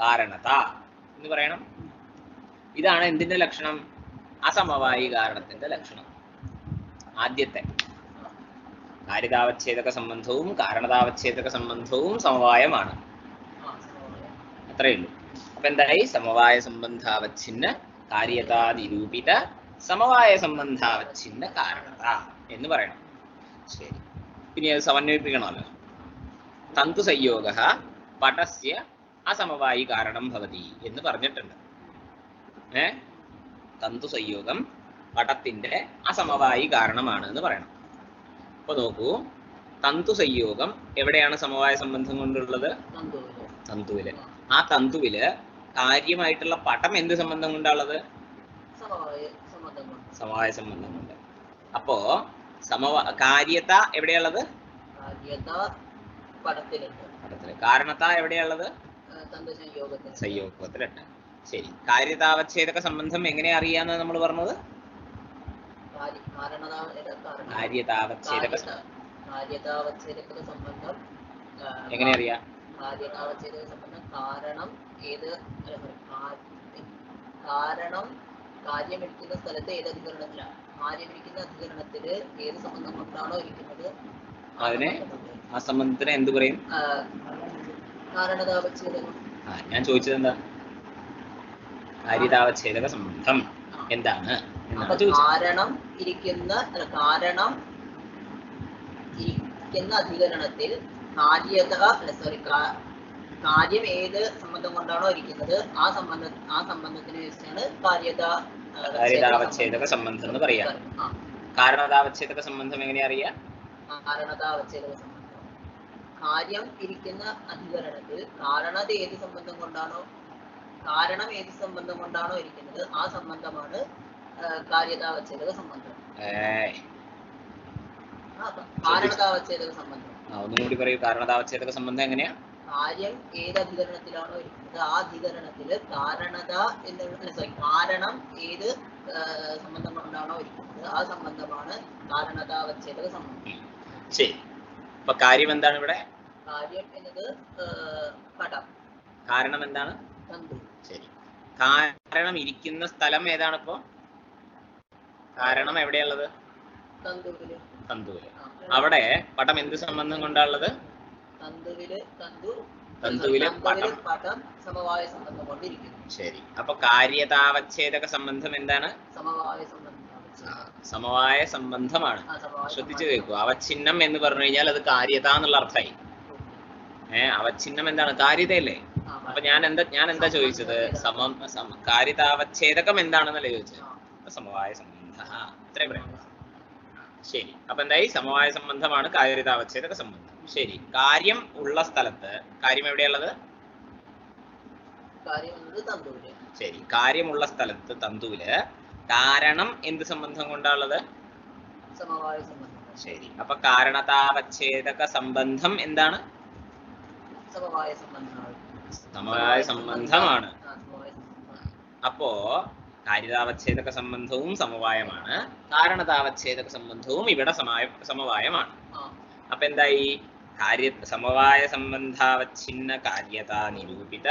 കാരണത എന്ന് പറയണം. ഇതാണ് എന്തിന്റെ ലക്ഷണം? അസമവായി കാരണത്തിന്റെ ലക്ഷണം. ആദ്യത്തെ കാര്യതാവച്ഛേദക സംബന്ധവും കാരണതാവച്ഛേദക സംബന്ധവും സമവായമാണ്. അത്രയേ ഉള്ളൂ. അപ്പൊ എന്തായി? സമവായ സംബന്ധാവച്ഛിന്ന കാര്യതാ നിരൂപിത സമവായ സംബന്ധാവച്ഛിന്ന കാരണത എന്ന് പറയണം. ശരി, പിന്നെ അത് സമന്വയിപ്പിക്കണമല്ലോ. തന്തു സംയോഗ പടസ്യ അസമവായി കാരണം ഭവതി എന്ന് പറഞ്ഞിട്ടുണ്ട്. തന്തു സംയോഗം പടത്തിന്റെ അസമവായി കാരണമാണ് എന്ന് പറയണം. അപ്പൊ നോക്കൂ, തന്തു സംയോഗം എവിടെയാണ് സമവായ സംബന്ധം കൊണ്ടുള്ളത്? തന്തുവില്. ആ തന്തുവില് കാര്യമായിട്ടുള്ള പടം എന്ത് സംബന്ധം കൊണ്ടാണുള്ളത്? സമവായ സംബന്ധം കൊണ്ട്. അപ്പോ കാര്യത എവിടെയുള്ളത്? പടത്തില്. കാരണത എവിടെയുള്ളത്? സംയോഗത്തിലുണ്ട്. ശരി, കാര്യതാവച്ഛേദക സംബന്ധം എങ്ങനെ അറിയാന്ന് നമ്മൾ പറഞ്ഞത്? കാര്യതാവച്ഛേദക സംബന്ധം എങ്ങനെ അറിയാം? കാര്യതാവച്ഛേദക സംബന്ധം കാരണം കാര്യമിരിക്കുന്ന സ്ഥലത്ത് ഏത് അധികരണത്തിലാണ്? കാര്യമിരിക്കുന്ന അധികരണത്തില് ഏത് സംബന്ധം കൊണ്ടാണോ ഇരിക്കുന്നത് അതിനെ ആ സംബന്ധത്തിന് എന്ത് പറയും? കാരണതാവച്ഛേദകം. ഞാൻ ചോദിച്ചത് എന്താ? കാര്യതാവച്ഛേദക സംബന്ധം എന്താണ്? കാരണം ഇരിക്കുന്ന അധികരണത്തിൽ കാര്യം ഏത് സംബന്ധം കൊണ്ടാണോ ഇരിക്കുന്നത് ആ സംബന്ധത്തിന് വെച്ചാണ് കാര്യതാവച്ഛേദക സംബന്ധം എന്ന് പറയാ. കാരണതാവച്ഛേദക സംബന്ധം എങ്ങനെ അറിയാം? കാരണതാവച്ഛേദക സംബന്ധം കാര്യം ഇരിക്കുന്ന അധികരണത്തിൽ കാരണം ഏത് സംബന്ധം കൊണ്ടാണോ ഇരിക്കുന്നത് ആ സംബന്ധമാണ് കാര്യതാവച്ഛേദക സംബന്ധം. കാരണതാവച്ഛേദക സംബന്ധം ഒന്നുകൂടി പറയൂ. കാരണതാവച്ഛേദക സംബന്ധം എങ്ങനെയാ? കാര്യം ഏത് അധികരണത്തിലാണോ ഇരിക്കുന്നത് ആ അധികരണത്തില് കാരണം ഏത് സംബന്ധം കൊണ്ടാണോ ഇരിക്കുന്നത് ആ സംബന്ധമാണ് കാരണതാവച്ഛേദക സംബന്ധം. ശരി, അപ്പൊ കാര്യം എന്താണ് ഇവിടെ? കാര്യം എന്നത് പടം. കാരണം എന്താണ്? തന്തു. ശരി, കാരണം ഇരിക്കുന്ന സ്ഥലം ഏതാണ്? ഇപ്പോ കാരണം എവിടെയുള്ളത്? തന്തുവില്. അവിടെ പടം എന്ത് സംബന്ധം കൊണ്ടാണുള്ളത്? തന്തുവില് പടം സമവായ സംബന്ധം കൊണ്ടിരിക്കുന്നു. ശരി, അപ്പൊ കാര്യതാവച്ഛേദക സംബന്ധം എന്താണ്? സമവായ സംബന്ധമാണ്. ശ്രദ്ധിച്ചു കേൾക്കൂ. അവഛിന്നം എന്ന് പറഞ്ഞു കഴിഞ്ഞാൽ അത് കാര്യത എന്നുള്ള അർത്ഥമായി. അവഛിന്നം എന്താണ്? കാര്യതയല്ലേ. അപ്പൊ ഞാൻ എന്താ ചോദിച്ചത്? കാര്യതാവച്ഛേദകം എന്താണെന്നല്ലേ ചോദിച്ചത്? സമവായ സംബന്ധ. ഇത്രയും പറയാം. ശരി. അപ്പൊ എന്തായി? സമവായ സംബന്ധമാണ് കാര്യതാവച്ഛേദക സംബന്ധം. ശരി. കാര്യം ഉള്ള സ്ഥലത്ത്, കാര്യം എവിടെയുള്ളത്? ശരി. കാര്യമുള്ള സ്ഥലത്ത് തന്തുവില് കാരണം എന്ത് സംബന്ധം കൊണ്ടാണുള്ളത്? സമവായ സംബന്ധം. ശരി. അപ്പൊ കാരണതാവച്ഛേദക സംബന്ധം എന്താണ്? സമവായ സംബന്ധമാണ്. സമവായ സംബന്ധമാണ്. അപ്പോ കാര്യതാവച്ഛേദക സംബന്ധവും സമവായമാണ്, കാരണതാവച്ഛേദക സംബന്ധവും ഇവിടെ സമവായമാണ്. അപ്പൊ എന്തായി? സമവായ സംബന്ധാവച്ഛിന്ന കാര്യത നിരൂപിത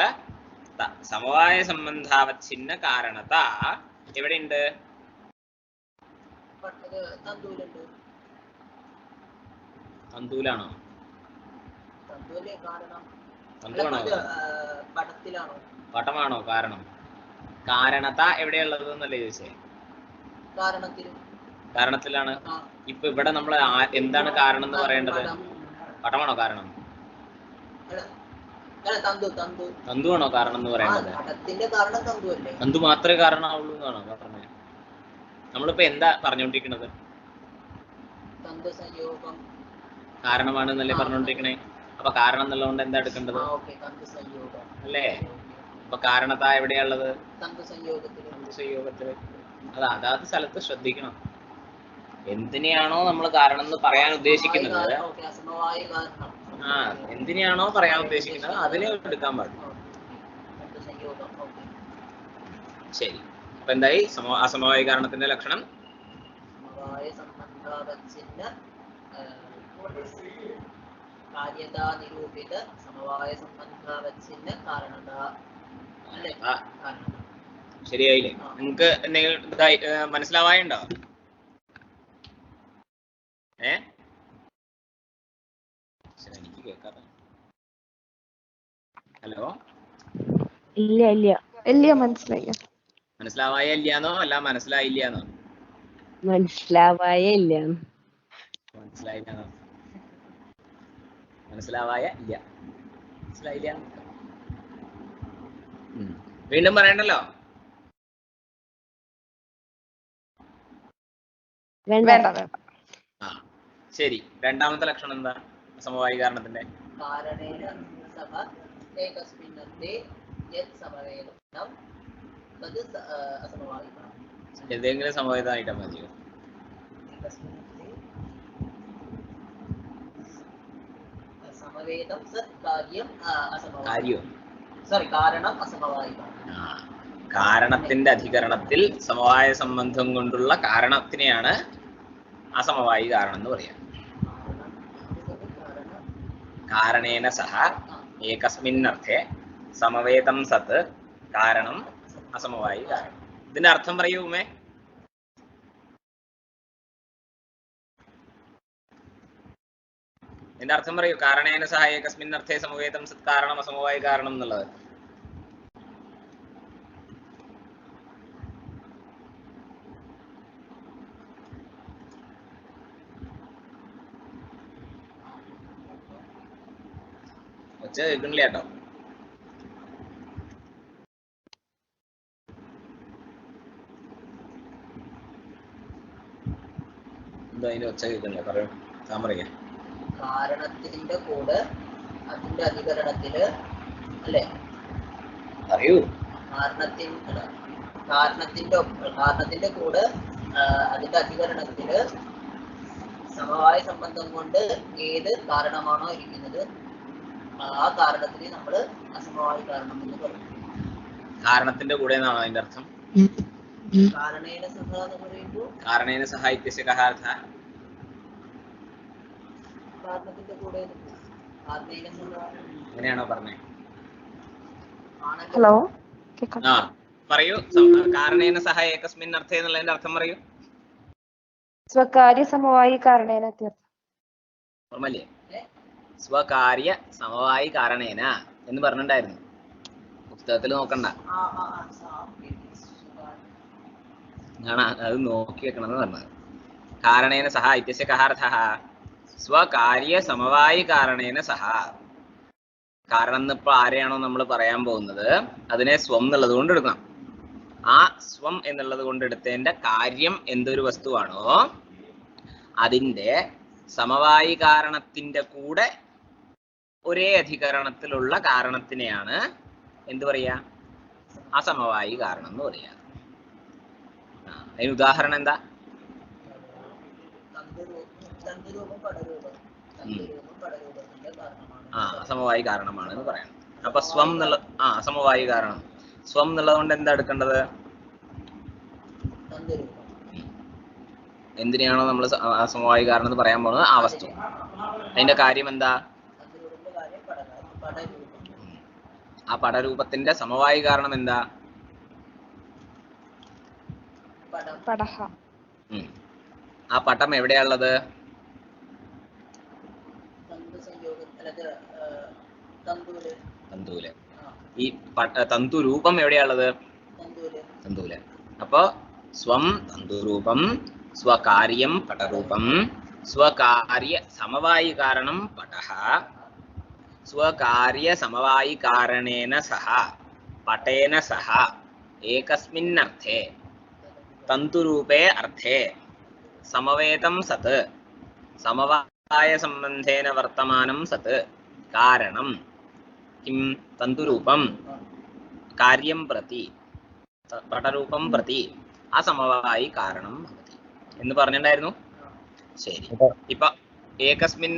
സമവായ സംബന്ധാവച്ഛിന്ന കാരണത എവിടെയുണ്ട്? തന്തൂലാണോ? പടമാണോ കാരണം? കാരണത എവിടെയുള്ളത് എന്നല്ലേ ചോദിച്ചേ? കാരണത്തിലാണ്. ഇപ്പൊ ഇവിടെ നമ്മൾ എന്താണ് കാരണം എന്ന് പറയേണ്ടത്? പടമാണോ കാരണം? തന്തുവാണോ കാരണം എന്ന് പറയേണ്ടത്? തന്തു മാത്രമേ കാരണമാവുള്ളൂ എന്നാണോ പറഞ്ഞത്? നമ്മളിപ്പോ എന്താ പറഞ്ഞുകൊണ്ടിരിക്കുന്നത്? കാരണമാണ് എന്നല്ലേ പറഞ്ഞുകൊണ്ടിരിക്കണേ. അപ്പൊ കാരണം എന്നുള്ളതുകൊണ്ട് എന്താ എടുക്കേണ്ടത്? അല്ലേ? അപ്പൊ കാരണത എവിടെയുള്ളത്? സംയോഗത്തില്. അതാത് സ്ഥലത്ത് ശ്രദ്ധിക്കണം. എന്തിനെയാണോ നമ്മൾ കാരണം എന്ന് പറയാൻ ഉദ്ദേശിക്കുന്നത്, എന്തിനെയാണോ പറയാൻ ഉദ്ദേശിക്കുന്നത് അതിനെ എടുക്കാൻ പാടില്ല. ശരി. അപ്പൊ എന്തായി? അസമവായ കാരണത്തിന്റെ ലക്ഷണം ശരിയായില്ലേ? നിങ്ങക്ക് എന്തെങ്കിലും മനസ്സിലാവായുണ്ടോ? എനിക്ക് കേൾക്കാതെ. ഹലോ, ഇല്ല മനസ്സിലാവായ ഇല്ലാന്നോ അല്ല മനസ്സിലായില്ലാന്നോ? മനസ്സിലായില്ലാന്നോ? മനസ്സിലാവായ ഇല്ല. മനസ്സിലായില്ല. വീണ്ടും പറയണ്ടല്ലോ. വേണ്ട. ശരി. രണ്ടാമത്തെ ലക്ഷണം എന്താ സമവായ കാരണത്തിന്റെ? ഏതെങ്കിലും സമവായമായിട്ടാ മതിയോ? കാരണത്തിന്റെ അധികരണത്തിൽ സമവായ സംബന്ധം കൊണ്ടുള്ള കാരണത്തിനെയാണ് അസമവായി കാരണം എന്ന് പറയാം. കാരണേന സഹ ഏകസ്മിന്നർത്ഥേ സമവേതം സത് കാരണം അസമവായി കാരണം. ഇതിന്റെ അർത്ഥം പറയൂ ഉമേ. ഇതിന്റെ അർത്ഥം പറയൂ. കാരണേന സഹ ഏകസ്മിന്നർത്ഥേ സമവേതം സത് കാരണം അസമവായി കാരണം എന്നുള്ളത്. ഒച്ച കേൾക്കണില്ല കേട്ടോ. എന്തോ അതിന്റെ ഒച്ച കേൾക്കണില്ല. പറയൂ. താൻ പറയാ. കാരണത്തിന്റെ കൂടെ അതിന്റെ അധികരണത്തില് അല്ലേ? പറയൂ. കാരണത്തിന്റെ കൂടെ അതിന്റെ അധികരണത്തില് സമവായ സംബന്ധം കൊണ്ട് ഏത് കാരണമാണോ ഇരിക്കുന്നത് ആ കാരണത്തിന് നമ്മള് അസമവായ കാരണം എന്ന് പറയും. കാരണത്തിന്റെ കൂടെ എന്നാണോ അതിന്റെ അർത്ഥം? കാരണേന സഹ എന്ന് പറയുമ്പോൾ കാരണേന സഹായിത്യസ്യ കഃ അർത്ഥഃ? കാരണത്തിന്റെ കൂടെ അങ്ങനെയാണോ പറഞ്ഞേ? ഹലോ, പറയൂ. കാരണേന സഹ ഏകസ്മിൻ അർത്ഥേ എന്നുള്ളതിന്റെ അർത്ഥം പറയൂ. സ്വകാര്യ സമവായി കാരണേന. ഓർമ്മല്ലേ? സ്വകാര്യ സമവായി കാരണേന എന്ന് പറഞ്ഞിട്ടുണ്ടായിരുന്നു. പുസ്തകത്തിൽ നോക്കണ്ട, അത് നോക്കി വെക്കണം എന്ന് പറഞ്ഞത്. കാരണേന സഹ ഇത്യസ്യ കഃ അർത്ഥഃ? സ്വകാര്യ സമവായി കാരണേന സഹ. കാരണം ഇപ്പൊ ആരെയാണോ നമ്മൾ പറയാൻ പോകുന്നത് അതിനെ സ്വം എന്നുള്ളത് കൊണ്ട് എടുക്കണം. ആ സ്വം എന്നുള്ളത് കൊണ്ട് എടുത്തതിന്റെ കാര്യം എന്തൊരു വസ്തുവാണോ അതിന്റെ സമവായി കാരണത്തിന്റെ കൂടെ ഒരേ അധികരണത്തിലുള്ള കാരണത്തിനെയാണ് എന്ത് പറയാ? അസമവായി കാരണം എന്ന് പറയാ. അതിന് ഉദാഹരണം എന്താ? അസമവായി കാരണമാണ് എന്ന് പറയണം. അപ്പൊ സ്വം എന്നുള്ള അസമവായി കാരണം. സ്വം എന്നുള്ളത് കൊണ്ട് എന്താ എടുക്കേണ്ടത്? എന്തിനാണോ നമ്മൾ അസമവായി കാരണം എന്ന് പറയാൻ പോകുന്നത് ആ വസ്തു, അതിന്റെ കാര്യം എന്താ? ആ പടരൂപത്തിന്റെ സമവായി കാരണം എന്താ? ആ പടം എവിടെയുള്ളത്? തന്തുവില്. ഈ തന്തുരൂപം എവിടെയുള്ളത്? തന്തുവില്. അപ്പൊ സ്വം തന്തുരൂപം, സ്വകാര്യം പടരൂപം, സ്വകാര്യ സമവായി കാരണം പടഃ, സ്വകാര്യ സമവായി കാരണേന സഹ പടേന സഹ ഏകസ്മിന്നർത്ഥേ തന്തുരൂപേ അർത്ഥേ സമവേതം സത് സമവായ സംബന്ധേന വർത്തമാനം സത് കാരണം കിം തന്തുരൂപം കാര്യം പ്രതി പടരൂപം പ്രതി അസമവായി കാരണം ഭവതി എന്ന് പറഞ്ഞിട്ടുണ്ടായിരുന്നു. ശരി, ഇപ്പൊ ഏകസ്മിൻ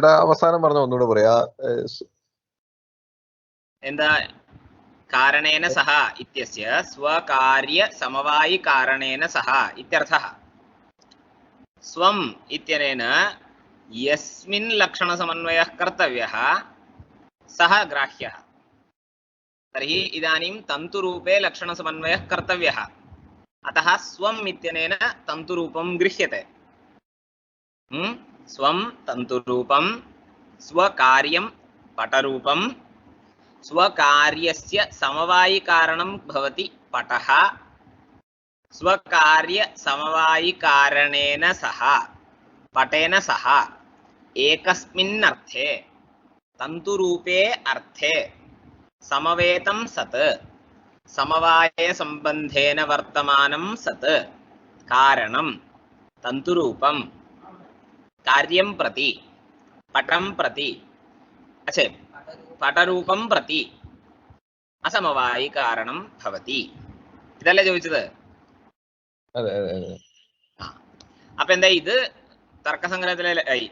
അവസാനം പറഞ്ഞ ഒന്നുകൂടെ പറയാ. എന്താ? കാരണേന സഹ ഇത്യസ്യ സ്വകാര്യ സമവായി കാരണേന സഹ ഇത്യർത്ഥഃ. സ്വം ഇത്യനേന യസ്മിൻ ലക്ഷണ സമന്വയഃ കർത്തവ്യഃ സഹ ഗ്രാഹ്യഃ. തർഹി ഇദാനീം തന്തുരൂപേ ലക്ഷണ സമന്വയഃ കർത്തവ്യഃ. അतः സ്വം ഇത്യനേന തന്തുരൂപം ഗൃഹ്യത്തെ. സ്വം തന്തുരൂപം, സ്വകാര്യം പടരൂപം, സ്വകാര്യസ്യ സമവായി കാരണം ഭവതി പടഃ, സ്വകാര്യ സമവായി കാരണേന സഹ പടേന സഹ ഏകസ്മിന്നർത്ഥേ തന്തുരൂപേ അർത്ഥേ സമവേതം സത് സമവായ സംബന്ധേന വർത്തമാനം സത് കാരണം തന്തുരൂപം കാര്യം പ്രതി പടം പ്രതി പടരൂപം പ്രതി അസമവായി കാരണം ഭവതി. ഇതല്ലേ ചോദിച്ചത്? അപ്പൊ എന്താ ഇത് തർക്കസംഗ്രഹത്തിലെ ആയി.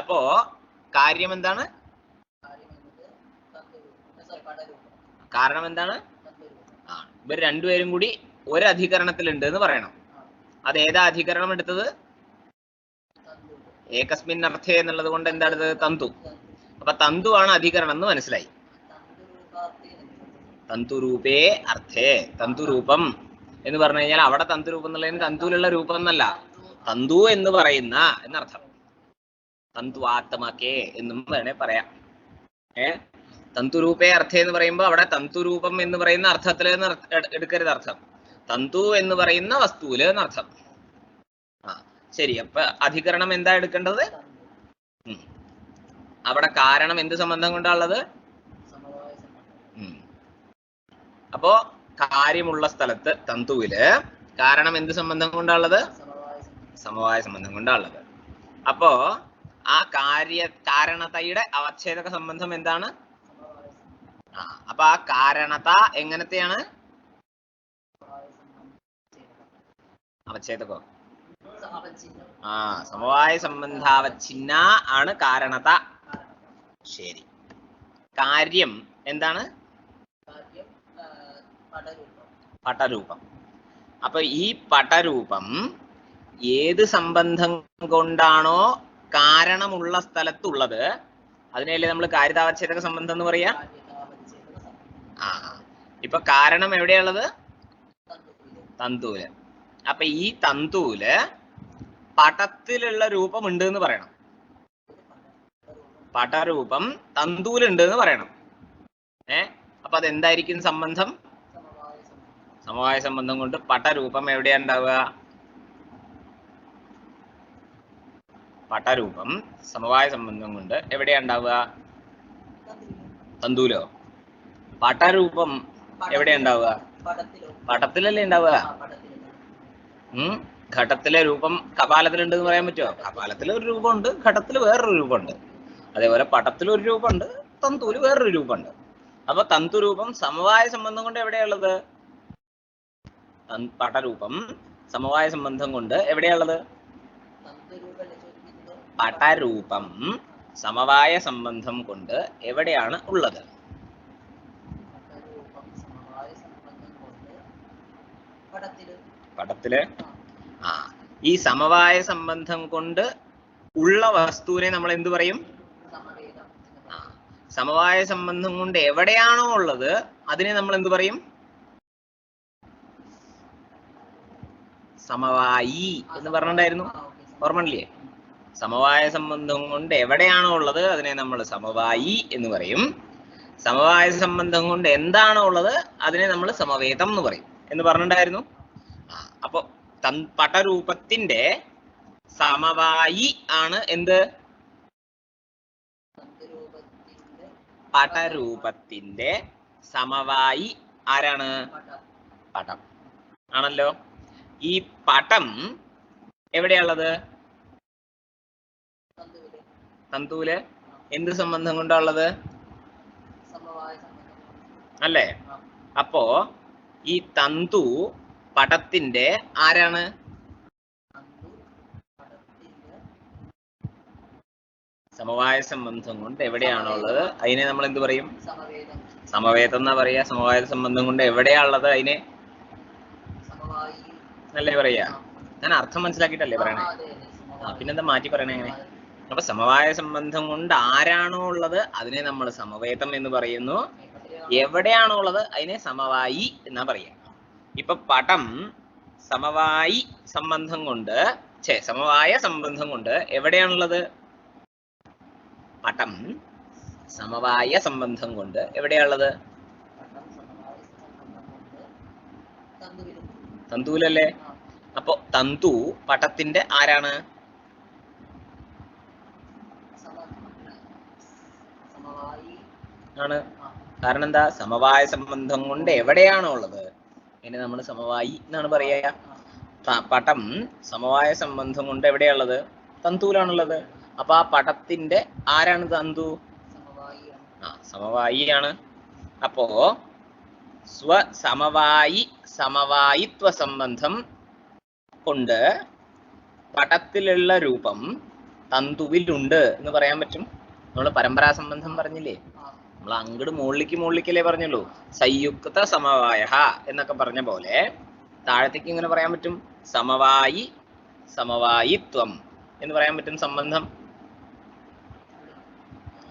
അപ്പോ കാര്യം എന്താണ്? കാരണം എന്താണ്? ഇവർ രണ്ടുപേരും കൂടി ഒരു അധികരണത്തിലുണ്ട് എന്ന് പറയണം. അത് ഏതാ അധികരണം എടുത്തത്? ഏകസ്മിൻ അർത്ഥേ എന്നുള്ളത് കൊണ്ട് എന്താ എടുത്തത്? തന്തു. അപ്പൊ തന്തുവാണ് അധികരണം എന്ന് മനസ്സിലായി. തന്തുരൂപേ അർത്ഥേ, തന്തുരൂപം എന്ന് പറഞ്ഞു കഴിഞ്ഞാൽ അവിടെ തന്തുരൂപം എന്നുള്ളതിന് തന്തുവിലുള്ള രൂപം എന്നല്ല, തന്തു എന്ന് പറയുന്ന എന്നർത്ഥം. തന്തുവാത്മകേ എന്നും വേണേ പറയാം. തന്തുരൂപേ അർത്ഥേ എന്ന് പറയുമ്പോൾ അവിടെ തന്തുരൂപം എന്ന് പറയുന്ന അർത്ഥത്തില് എടുക്കരുത് അർത്ഥം, തന്തു എന്ന് പറയുന്ന വസ്തുവില് എന്നർത്ഥം. ശരി, അപ്പൊ അധികരണം എന്താ എടുക്കേണ്ടത്? അവിടെ കാരണം എന്ത് സംബന്ധം കൊണ്ടാണുള്ളത്? അപ്പോ കാര്യമുള്ള സ്ഥലത്ത് തന്തുവില് കാരണം എന്ത് സംബന്ധം കൊണ്ടാണുള്ളത്? സമവായ സംബന്ധം കൊണ്ടാണുള്ളത്. അപ്പോ ആ കാരണതയുടെ അവച്ഛേദക സംബന്ധം എന്താണ്? അപ്പൊ ആ കാരണത എങ്ങനത്തെയാണ്? അവച്ഛേദകോ? സമവായ സംബന്ധാവച്ഛിന്ന ആണ് കാരണത. ശരി, കാര്യം എന്താണ്? പടരൂപം. അപ്പൊ ഈ പടരൂപം ഏത് സംബന്ധം കൊണ്ടാണോ കാരണമുള്ള സ്ഥലത്തുള്ളത് അതിനല്ലേ നമ്മൾ കാര്യതാവച്ഛേദക സംബന്ധം എന്ന് പറയാ. ഇപ്പൊ കാരണം എവിടെയുള്ളത്? തന്തുവില്. അപ്പൊ ഈ തന്തുവില് പടത്തിലുള്ള രൂപം ഉണ്ട് എന്ന് പറയണം. പടരൂപം തന്തുവിലുണ്ട് എന്ന് പറയണം. അപ്പൊ അതെന്തായിരിക്കും സംബന്ധം? സമവായ സംബന്ധം കൊണ്ട് പടരൂപം എവിടെയാ ഉണ്ടാവുക? പടരൂപം സമവായ സംബന്ധം കൊണ്ട് എവിടെയാ ഉണ്ടാവുക? തന്തുവിലോ? പടരൂപം എവിടെയാ ഉണ്ടാവുക? പടത്തിലല്ലേ ഉണ്ടാവുക. ഘടത്തിലെ രൂപം കപാലത്തിലുണ്ട് എന്ന് പറയാൻ പറ്റുമോ? കപാലത്തിൽ ഒരു രൂപമുണ്ട്, ഘടത്തിൽ വേറൊരു രൂപമുണ്ട്. അതേപോലെ പടത്തിൽ ഒരു രൂപമുണ്ട്, തന്തുവിൽ വേറൊരു രൂപമുണ്ട്. അപ്പൊ തന്തുരൂപം സമവായ സംബന്ധം കൊണ്ട് എവിടെയുള്ളത്? പടരൂപം സമവായ സംബന്ധം കൊണ്ട് എവിടെയുള്ളത്? പടരൂപം സമവായ സംബന്ധം കൊണ്ട് എവിടെയാണ് ഉള്ളത്? പടത്തില്. ആ, ഈ സമവായ സംബന്ധം കൊണ്ട് ഉള്ള വസ്തുവിനെ നമ്മൾ എന്ത് പറയും? സമവായ സംബന്ധം കൊണ്ട് എവിടെയാണോ ഉള്ളത് അതിനെ നമ്മൾ എന്ത് പറയും? സമവായി എന്ന് പറഞ്ഞിട്ടുണ്ടായിരുന്നു, ഓർമ്മയില്ലേ? സമവായ സംബന്ധം കൊണ്ട് എവിടെയാണോ ഉള്ളത് അതിനെ നമ്മൾ സമവായി എന്ന് പറയും. സമവായ സംബന്ധം കൊണ്ട് എന്താണോ ഉള്ളത് അതിനെ നമ്മൾ സമവേതം എന്ന് പറയും എന്ന് പറഞ്ഞിട്ടുണ്ടായിരുന്നു. അപ്പൊ പടരൂപത്തിന്റെ സമവായി ആണ് എന്ത്? പടരൂപത്തിന്റെ സമവായി ആരാണ്? പടം ആണല്ലോ. ഈ പടം എവിടെയുള്ളത്? തന്തുവില്. എന്ത് സംബന്ധം കൊണ്ടാ ഉള്ളത്? അല്ലേ? അപ്പോ ഈ തന്തു പടത്തിന്റെ ആരാണ്? സമവായ സംബന്ധം കൊണ്ട് എവിടെയാണോ ഉള്ളത് അതിനെ നമ്മൾ എന്ത് പറയും? സമവേതം എന്നാ പറയാ. സമവായ സംബന്ധം കൊണ്ട് എവിടെയാ ഉള്ളത് അതിനെ അല്ലേ പറയാ? ഞാൻ അർത്ഥം മനസ്സിലാക്കിയിട്ടല്ലേ പറയണേ. പിന്നെന്താ മാറ്റി പറയണേ എങ്ങനെ? അപ്പൊ സമവായ സംബന്ധം കൊണ്ട് ആരാണോ ഉള്ളത് അതിനെ നമ്മൾ സമവേതം എന്ന് പറയുന്നു. എവിടെയാണോ ഉള്ളത് അതിനെ സമവായി എന്നാ പറയാ. ഇപ്പൊ പടം സമവായി സംബന്ധം കൊണ്ട് സമവായ സംബന്ധം കൊണ്ട് എവിടെയാണുള്ളത്? പടം സമവായ സംബന്ധം കൊണ്ട് എവിടെയാണുള്ളത്? തന്തുവിലല്ലേ? അപ്പൊ തന്തു പടത്തിന്റെ ആരാണ്? ആണ്. കാരണം എന്താ? സമവായ സംബന്ധം കൊണ്ട് എവിടെയാണോ ഉള്ളത് അതിനെ നമ്മൾ സമവായി എന്നാണ് പറയാ. പടം സമവായ സംബന്ധം കൊണ്ട് എവിടെയുള്ളത്? തന്തുവിലാണുള്ളത്. അപ്പൊ ആ പടത്തിന്റെ ആരാണ് തന്തു? സമവായി ആണ്. അപ്പോ സ്വസമവായി സമവായിത്വ സംബന്ധം കൊണ്ട് പടത്തിലുള്ള രൂപം തന്തുവിലുണ്ട് എന്ന് പറയാൻ പറ്റും. നമ്മൾ പരമ്പരാ സംബന്ധം പറഞ്ഞില്ലേ? നമ്മൾ അങ്ങോട്ട് മുകളിലേക്കല്ലേ പറഞ്ഞുള്ളൂ. സംയുക്ത സമവായ എന്നൊക്കെ പറഞ്ഞ പോലെ താഴത്തേക്ക് ഇങ്ങനെ പറയാൻ പറ്റും. സമവായി സമവായിത്വം എന്ന് പറയാൻ പറ്റും സംബന്ധം.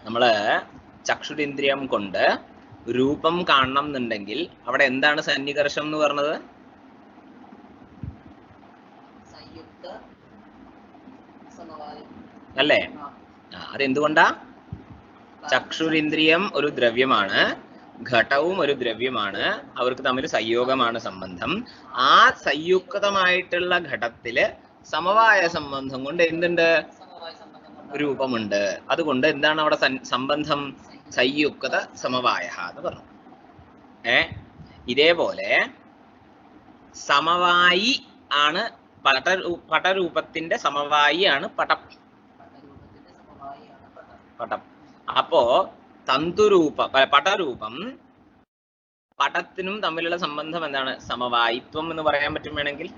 നമ്മള് ചക്ഷുരിന്ദ്രിയം കൊണ്ട് രൂപം കാണണം എന്നുണ്ടെങ്കിൽ അവിടെ എന്താണ് സന്നികർഷം എന്ന് പറഞ്ഞത്? അല്ലേ? അതെന്തുകൊണ്ടാ? ചക്ഷുരിന്ദ്രിയം ഒരു ദ്രവ്യമാണ്, ഘടവും ഒരു ദ്രവ്യമാണ്, അവർക്ക് തമ്മിൽ സംയോഗമാണ് സംബന്ധം. ആ സംയുക്തമായിട്ടുള്ള ഘടത്തില് സമവായ സംബന്ധം കൊണ്ട് എന്തുണ്ട്? രൂപമുണ്ട്. അതുകൊണ്ട് എന്താണ് അവിടെ സംബന്ധം? സംയുക്ത സമവായ എന്ന് പറഞ്ഞു. ഇതേപോലെ സമവായി ആണ് പടരൂപത്തിന്റെ സമവായി ആണ് പടം. പടം. അപ്പോ പടരൂപം പടത്തിനും തമ്മിലുള്ള സംബന്ധം എന്താണ്? സമവായിത്വം എന്ന് പറയാൻ പറ്റും. വേണമെങ്കിൽ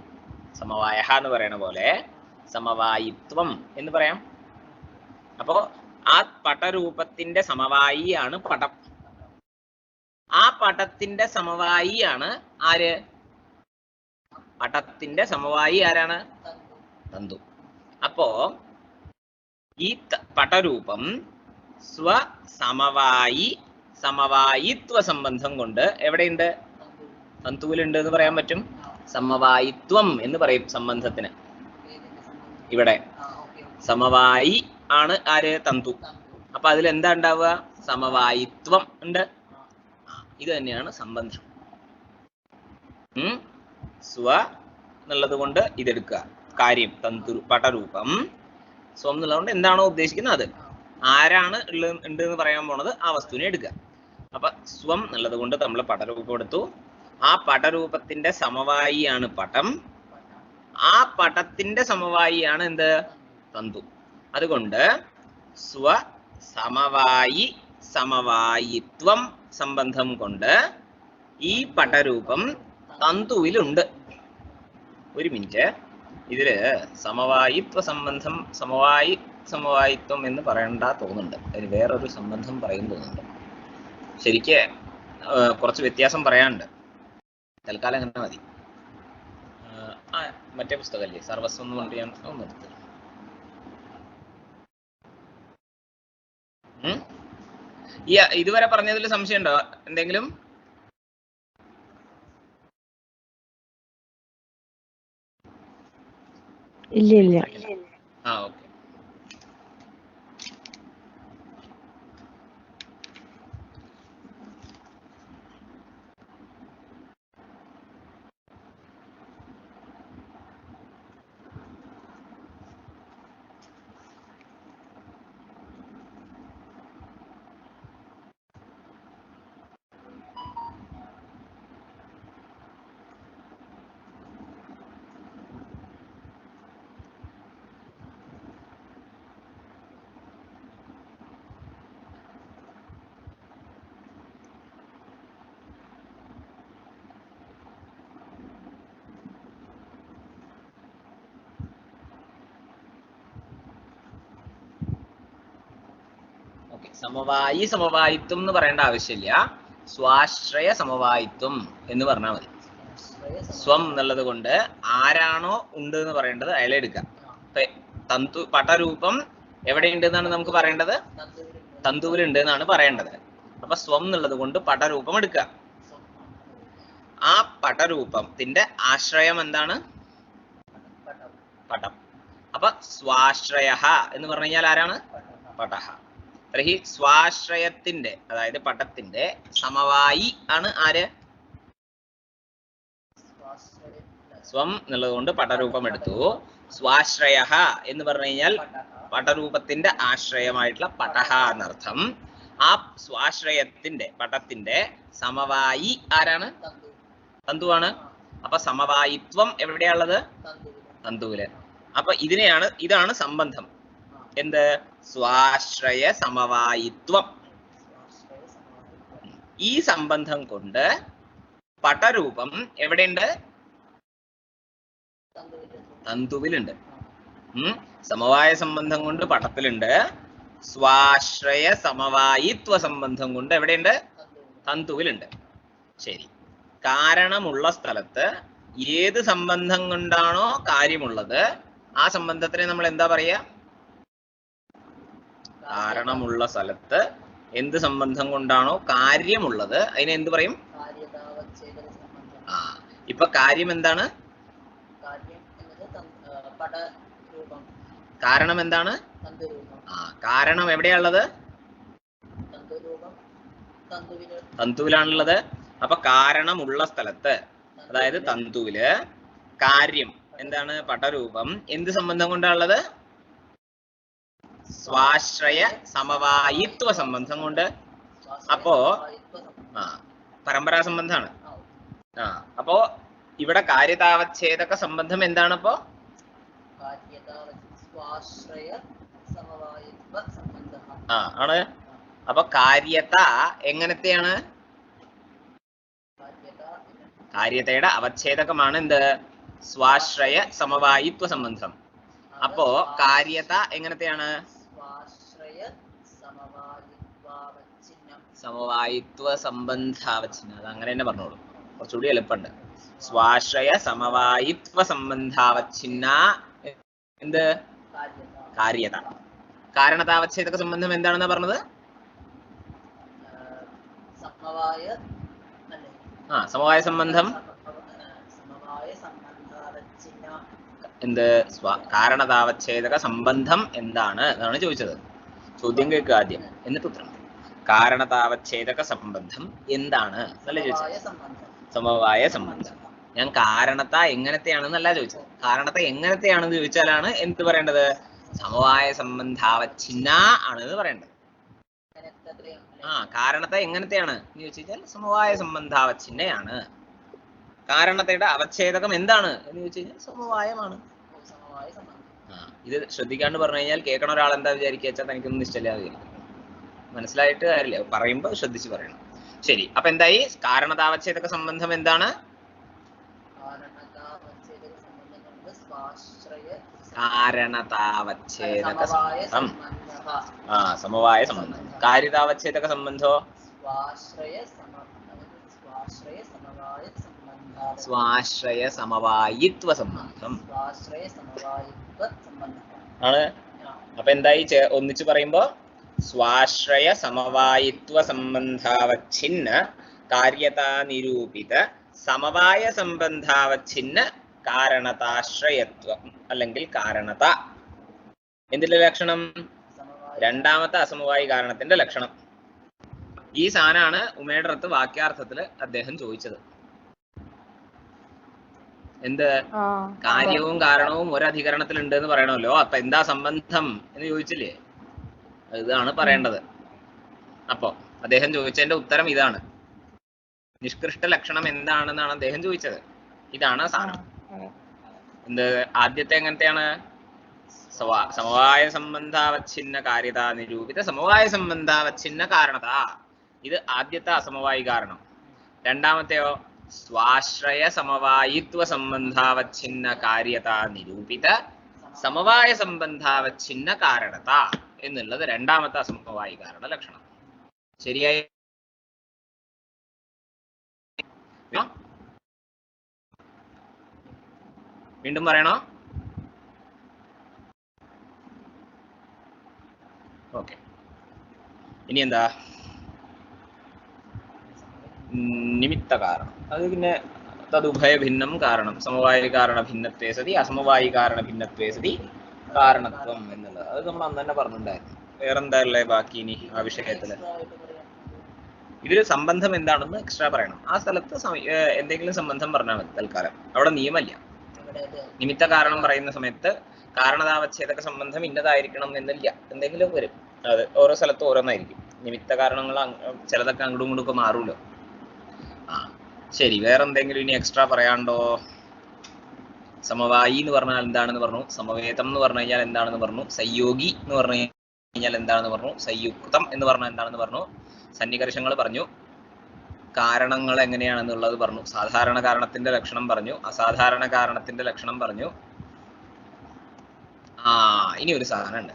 സമവായ എന്ന് പറയണ പോലെ സമവായിത്വം എന്ന് പറയാം. അപ്പോ ആ പടരൂപത്തിന്റെ സമവായി ആണ് പടം. ആ പടത്തിന്റെ സമവായി ആണ് ആര്? പടത്തിന്റെ സമവായി ആരാണ്? തന്തു. അപ്പോ ഈ പടരൂപം സ്വസമവായി സമവായിത്വ സംബന്ധം കൊണ്ട് എവിടെയുണ്ട്? തന്തുവിലുണ്ട് എന്ന് പറയാൻ പറ്റും. സമവായിത്വം എന്ന് പറയും സംബന്ധത്തിന്. ഇവിടെ സമവായി ആണ് ആര്? തന്തു. അപ്പൊ അതിൽ എന്താ ഉണ്ടാവുക? സമവായിത്വം ഉണ്ട്. ഇത് തന്നെയാണ് സംബന്ധം. സ്വ എന്നുള്ളത് കൊണ്ട് ഇതെടുക്കുക. കാര്യം തന്തു പടരൂപം സ്വം എന്നുള്ളത് കൊണ്ട് എന്താണോ ഉദ്ദേശിക്കുന്നത് അത്, ആരാണ് ഉണ്ട് എന്ന് പറയാൻ പോണത് ആ വസ്തുവിനെ എടുക്കുക. അപ്പൊ സ്വം എന്നുള്ളത് കൊണ്ട് നമ്മൾ പടരൂപം എടുത്തു. ആ പടരൂപത്തിന്റെ സമവായിയാണ് പടം. ആ പടത്തിന്റെ സമവായിയാണ് എന്ത്? തന്തു. അതുകൊണ്ട് സ്വ സമവായി സമവായിത്വം സംബന്ധം കൊണ്ട് ഈ പടരൂപം തന്തുവിലുണ്ട്. ഒരു മിനിറ്റ്, ഇതില് സമവായിത്വ സംബന്ധം സമവായിത്വം എന്ന് പറയണ്ട തോന്നുന്നുണ്ട്. അതിന് വേറൊരു സംബന്ധം പറയും തോന്നുന്നുണ്ട്. ശരിക്ക് കുറച്ച് വ്യത്യാസം പറയാനുണ്ട്. തൽക്കാലം അങ്ങനെ മതി. മറ്റേ പുസ്തകമല്ലേ സർവസ്വം എന്ന് കൊണ്ട് ഞാൻ ഒന്ന് എടുത്തു. ഇതുവരെ പറഞ്ഞതിൽ സംശയം ഉണ്ടോ എന്തെങ്കിലും? ഇല്ല. ഓക്കെ. സമവായി സമവായിത്വം എന്ന് പറയേണ്ട ആവശ്യമില്ല. സ്വാശ്രയ സമവായിത്വം എന്ന് പറഞ്ഞാൽ മതി. സ്വം എന്നുള്ളത് കൊണ്ട് ആരാണോ ഉണ്ട് എന്ന് പറയേണ്ടത് അയാളെ എടുക്കാം. തന്തു പടരൂപം എവിടെയുണ്ട് എന്നാണ് നമുക്ക് പറയേണ്ടത്? തന്തുവിലുണ്ട് എന്നാണ് പറയേണ്ടത്. അപ്പൊ സ്വം എന്നുള്ളത് കൊണ്ട് പടരൂപം എടുക്കുക. ആ പടരൂപത്തിന്റെ ആശ്രയം എന്താണ്? പടം. അപ്പൊ സ്വാശ്രയ എന്ന് പറഞ്ഞു കഴിഞ്ഞാൽ ആരാണ്? പടഹ. തർഹി സ്വാശ്രയത്തിന്റെ അതായത് പടത്തിന്റെ സമവായി ആണ് ആര്? സ്വം എന്നുള്ളത് കൊണ്ട് പടരൂപം എടുത്തു. സ്വാശ്രയ എന്ന് പറഞ്ഞു കഴിഞ്ഞാൽ പടരൂപത്തിന്റെ ആശ്രയമായിട്ടുള്ള പടഹ എന്നർത്ഥം. ആ സ്വാശ്രയത്തിന്റെ പടത്തിന്റെ സമവായി ആരാണ്? തന്തുവാണ്. അപ്പൊ സമവായിത്വം എവിടെയാണുള്ളത്? തന്തുവില്. അപ്പൊ ഇതാണ് സംബന്ധം. എന്ത്? സ്വാശ്രയ സമവായിത്വം. ഈ സംബന്ധം കൊണ്ട് പടരൂപം എവിടെയുണ്ട്? തന്തുവിലുണ്ട്. സമവായ സംബന്ധം കൊണ്ട് പടത്തിലുണ്ട്. സ്വാശ്രയ സമവായിത്വ സംബന്ധം കൊണ്ട് എവിടെയുണ്ട്? തന്തുവിലുണ്ട്. ശരി. കാരണമുള്ള സ്ഥലത്ത് ഏത് സംബന്ധം കൊണ്ടാണോ കാര്യമുള്ളത് ആ സംബന്ധത്തിനെ നമ്മൾ എന്താ പറയാ? കാരണമുള്ള സ്ഥലത്ത് എന്ത് സംബന്ധം കൊണ്ടാണോ കാര്യമുള്ളത് അതിനെ എന്ത് പറയും? ഇപ്പൊ കാര്യം എന്താണ്? കാരണം എന്താണ്? കാരണം എവിടെയാണുള്ളത്? തന്തുവിലാണുള്ളത്. അപ്പൊ കാരണമുള്ള സ്ഥലത്ത് അതായത് തന്തുവില് കാര്യം എന്താണ്? പടരൂപം എന്ത് സംബന്ധം കൊണ്ടാണുള്ളത്? സ്വാശ്രയ സമവായിത്വ സംബന്ധം കൊണ്ട്. അപ്പോ പരമ്പരാ സംബന്ധമാണ്. അപ്പോ ഇവിടെ കാര്യതാവച്ഛേദക സംബന്ധം എന്താണ്? അപ്പോ ആണ്. അപ്പൊ കാര്യത എങ്ങനത്തെയാണ്? കാര്യതയുടെ അവച്ഛേദകമാണ് എന്ത്? സ്വാശ്രയ സമവായിത്വ സംബന്ധം. അപ്പോ കാര്യത എങ്ങനത്തെയാണ്? സമവായിത്വ സംബന്ധാവച്ഛിന്ന. അത് അങ്ങനെ തന്നെ പറഞ്ഞോളൂ, കുറച്ചുകൂടി എളുപ്പമുണ്ട്. സ്വാശ്രയ സമവായിത്വ സംബന്ധാവച്ഛിന്ന എന്ത്? കാര്യത. കാരണതാവച്ഛേദക സംബന്ധം എന്താണെന്നാ പറഞ്ഞത്? സമവായ സംബന്ധം എന്ത്? കാരണതാവച്ഛേദക സംബന്ധം എന്താണ് എന്നാണ് ചോദിച്ചത്. ചോദ്യം കേൾക്കുക ആദ്യം, എന്നിട്ട് ഉത്തരം. കാരണതാവച്ഛേദക സംബന്ധം എന്താണ് എന്നല്ല ചോദിച്ചത്. സമവായ സംബന്ധം. ഞാൻ കാരണത എങ്ങനത്തെയാണെന്നല്ല ചോദിച്ചത്. കാരണത എങ്ങനത്തെയാണെന്ന് ചോദിച്ചാലാണ് എന്ത് പറയേണ്ടത്? സമവായ സംബന്ധാവച്ഛിന്ന ആണെന്ന് പറയേണ്ടത്. കാരണത എങ്ങനത്തെയാണ് എന്ന് ചോദിച്ചു കഴിഞ്ഞാൽ സമവായ സംബന്ധാവച്ഛിന്നയാണ്. കാരണതയുടെ അവച്ഛേദകം എന്താണ് എന്ന് ചോദിച്ചു കഴിഞ്ഞാൽ സമവായമാണ്. സമവായ സംബന്ധം. ഇത് ശ്രദ്ധിക്കാണ്ട് പറഞ്ഞു കഴിഞ്ഞാൽ കേൾക്കണ ഒരാൾ എന്താ വിചാരിക്കുക വെച്ചാൽ തനിക്കൊന്നും നിശ്ചയില്ലാതെ മനസ്സിലായിട്ട് കാര്യമില്ല, പറയുമ്പോൾ ശ്രദ്ധിച്ച് പറയണം. ശരി, അപ്പൊ എന്തായി? കാരണതാവച്ഛേദക സംബന്ധം എന്താണ്? കാരണതാവച്ഛേദക സംബന്ധം. സമവായ സംബന്ധം. കാര്യതാവച്ഛേദക സംബന്ധോ? സ്വാശ്രയ സമവായിത്വ സംബന്ധം ആണ്. അപ്പൊ എന്തായി ഒന്നിച്ച് പറയുമ്പോ? സ്വാശ്രയ സമവായിത്വ സംബന്ധാവച്ഛിന്ന കാര്യതാ നിരൂപിത സമവായ സംബന്ധാവച്ഛിന്ന കാരണതാശ്രയത്വം അല്ലെങ്കിൽ കാരണത. എന്തിന്റെ ലക്ഷണം? രണ്ടാമത്തെ അസമവായി കാരണത്തിന്റെ ലക്ഷണം. ഈ സാധനമാണ് ഉമയുടെ അടുത്ത് വാക്യാർത്ഥത്തില് അദ്ദേഹം ചോദിച്ചത്. എന്ത്? കാര്യവും കാരണവും ഒരധികരണത്തിൽ ഉണ്ട് എന്ന് പറയണമല്ലോ, അപ്പൊ എന്താ സംബന്ധം എന്ന് ചോദിച്ചില്ലേ? ഇതാണ് പറയേണ്ടത്. അപ്പൊ അദ്ദേഹം ചോദിച്ചതിന്റെ ഉത്തരം ഇതാണ്. നിഷ്കൃഷ്ട ലക്ഷണം എന്താണെന്നാണ് അദ്ദേഹം ചോദിച്ചത്. ഇതാണ് സാധനം. എന്ത്? ആദ്യത്തെ എങ്ങനത്തെയാണ്? സമവായ സംബന്ധാവച്ഛിന്ന കാര്യത നിരൂപിത സമവായ സംബന്ധാവച്ഛിന്ന കാരണത. ഇത് ആദ്യത്തെ അസമവായി കാരണം. രണ്ടാമത്തെയോ? സ്വാശ്രയ സമവായിത്വ സംബന്ധാവച്ഛിന്ന കാര്യത നിരൂപിത സമവായ സംബന്ധാവച്ഛിന്ന കാരണത എന്നുള്ളത് രണ്ടാമത്തെ അസമവായി കാരണ ലക്ഷണം. ശരിയായി? വീണ്ടും പറയണോ? ഓക്കെ. ഇനി എന്താ? നിമിത്ത കാരണം. അത് പിന്നെ തദുഭയ ഭിന്നം കാരണം. സമവായി കാരണ ഭിന്നത്വേ സതി അസമവായി കാരണ ഭിന്നത്വേ സതി കാരണത്വം എന്നുള്ളത് അത് നമ്മൾ അന്ന് തന്നെ പറഞ്ഞിട്ടുണ്ടായിരുന്നു. വേറെന്താ ഉള്ളേ ബാക്കി ഇനി ആ വിഷയത്തില്? ഇതില് സംബന്ധം എന്താണെന്ന് എക്സ്ട്രാ പറയണം. ആ സ്ഥലത്ത് എന്തെങ്കിലും സംബന്ധം പറഞ്ഞാൽ മതി തൽക്കാലം. അവിടെ നിയമല്ല. നിമിത്ത കാരണം പറയുന്ന സമയത്ത് കാരണതാവച്ഛേദക സംബന്ധം ഇന്നതായിരിക്കണം എന്നില്ല, എന്തെങ്കിലും വരും. അത് ഓരോ സ്ഥലത്തും ഓരോന്നായിരിക്കും. നിമിത്ത കാരണങ്ങൾ ചിലതൊക്കെ അങ്ങോട്ടും ഇങ്ങോട്ടും ഒക്കെ മാറൂലോ. ശരി, വേറെന്തെങ്കിലും ഇനി എക്സ്ട്രാ പറയാണ്ടോ? സമവായി എന്ന് പറഞ്ഞാൽ എന്താണെന്ന് പറഞ്ഞു. സമവേതം എന്ന് പറഞ്ഞു കഴിഞ്ഞാൽ എന്താണെന്ന് പറഞ്ഞു. സംയോഗി എന്ന് പറഞ്ഞു കഴിഞ്ഞാൽ എന്താണെന്ന് പറഞ്ഞു. സംയുക്തം എന്ന് പറഞ്ഞാൽ എന്താണെന്ന് പറഞ്ഞു. സന്നികർഷങ്ങൾ പറഞ്ഞു. കാരണങ്ങൾ എങ്ങനെയാണെന്നുള്ളത് പറഞ്ഞു. സാധാരണ കാരണത്തിന്റെ ലക്ഷണം പറഞ്ഞു. അസാധാരണ കാരണത്തിന്റെ ലക്ഷണം പറഞ്ഞു. ഇനി ഒരു സാധനം ഉണ്ട്.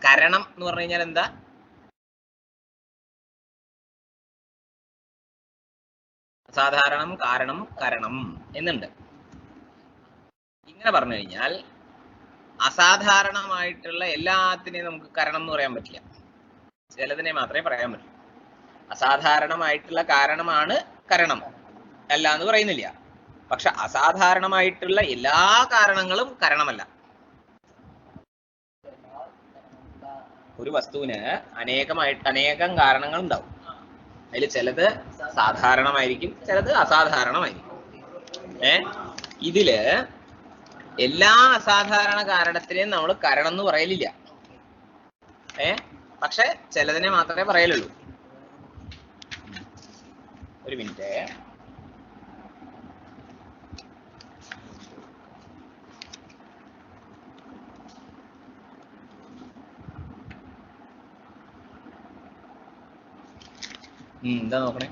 കരണം എന്ന് പറഞ്ഞു കഴിഞ്ഞാൽ എന്താ? അസാധാരണം, കാരണം, കരണം എന്നുണ്ട്. ഇങ്ങനെ പറഞ്ഞു കഴിഞ്ഞാൽ അസാധാരണമായിട്ടുള്ള എല്ലാത്തിനെയും നമുക്ക് കരണം എന്ന് പറയാൻ പറ്റില്ല. ചിലതിനെ മാത്രമേ പറയാൻ പറ്റൂ. അസാധാരണമായിട്ടുള്ള കാരണമാണ് കരണം, അല്ല എന്ന് പറയുന്നില്ല. പക്ഷെ അസാധാരണമായിട്ടുള്ള എല്ലാ കാരണങ്ങളും കരണമല്ല. ഒരു വസ്തുവിന് അനേകം കാരണങ്ങൾ ഉണ്ടാവും. അതിൽ ചിലത് സാധാരണമായിരിക്കും, ചിലത് അസാധാരണമായിരിക്കും. ഇതില് എല്ലാ അസാധാരണ കാരണത്തിനെയും നമ്മൾ കരണം എന്ന് പറയലില്ല. പക്ഷെ ചിലതിനെ മാത്രമേ പറയലുള്ളൂ. ഒരു മിനിറ്റ്. എന്താ നോക്കണേ?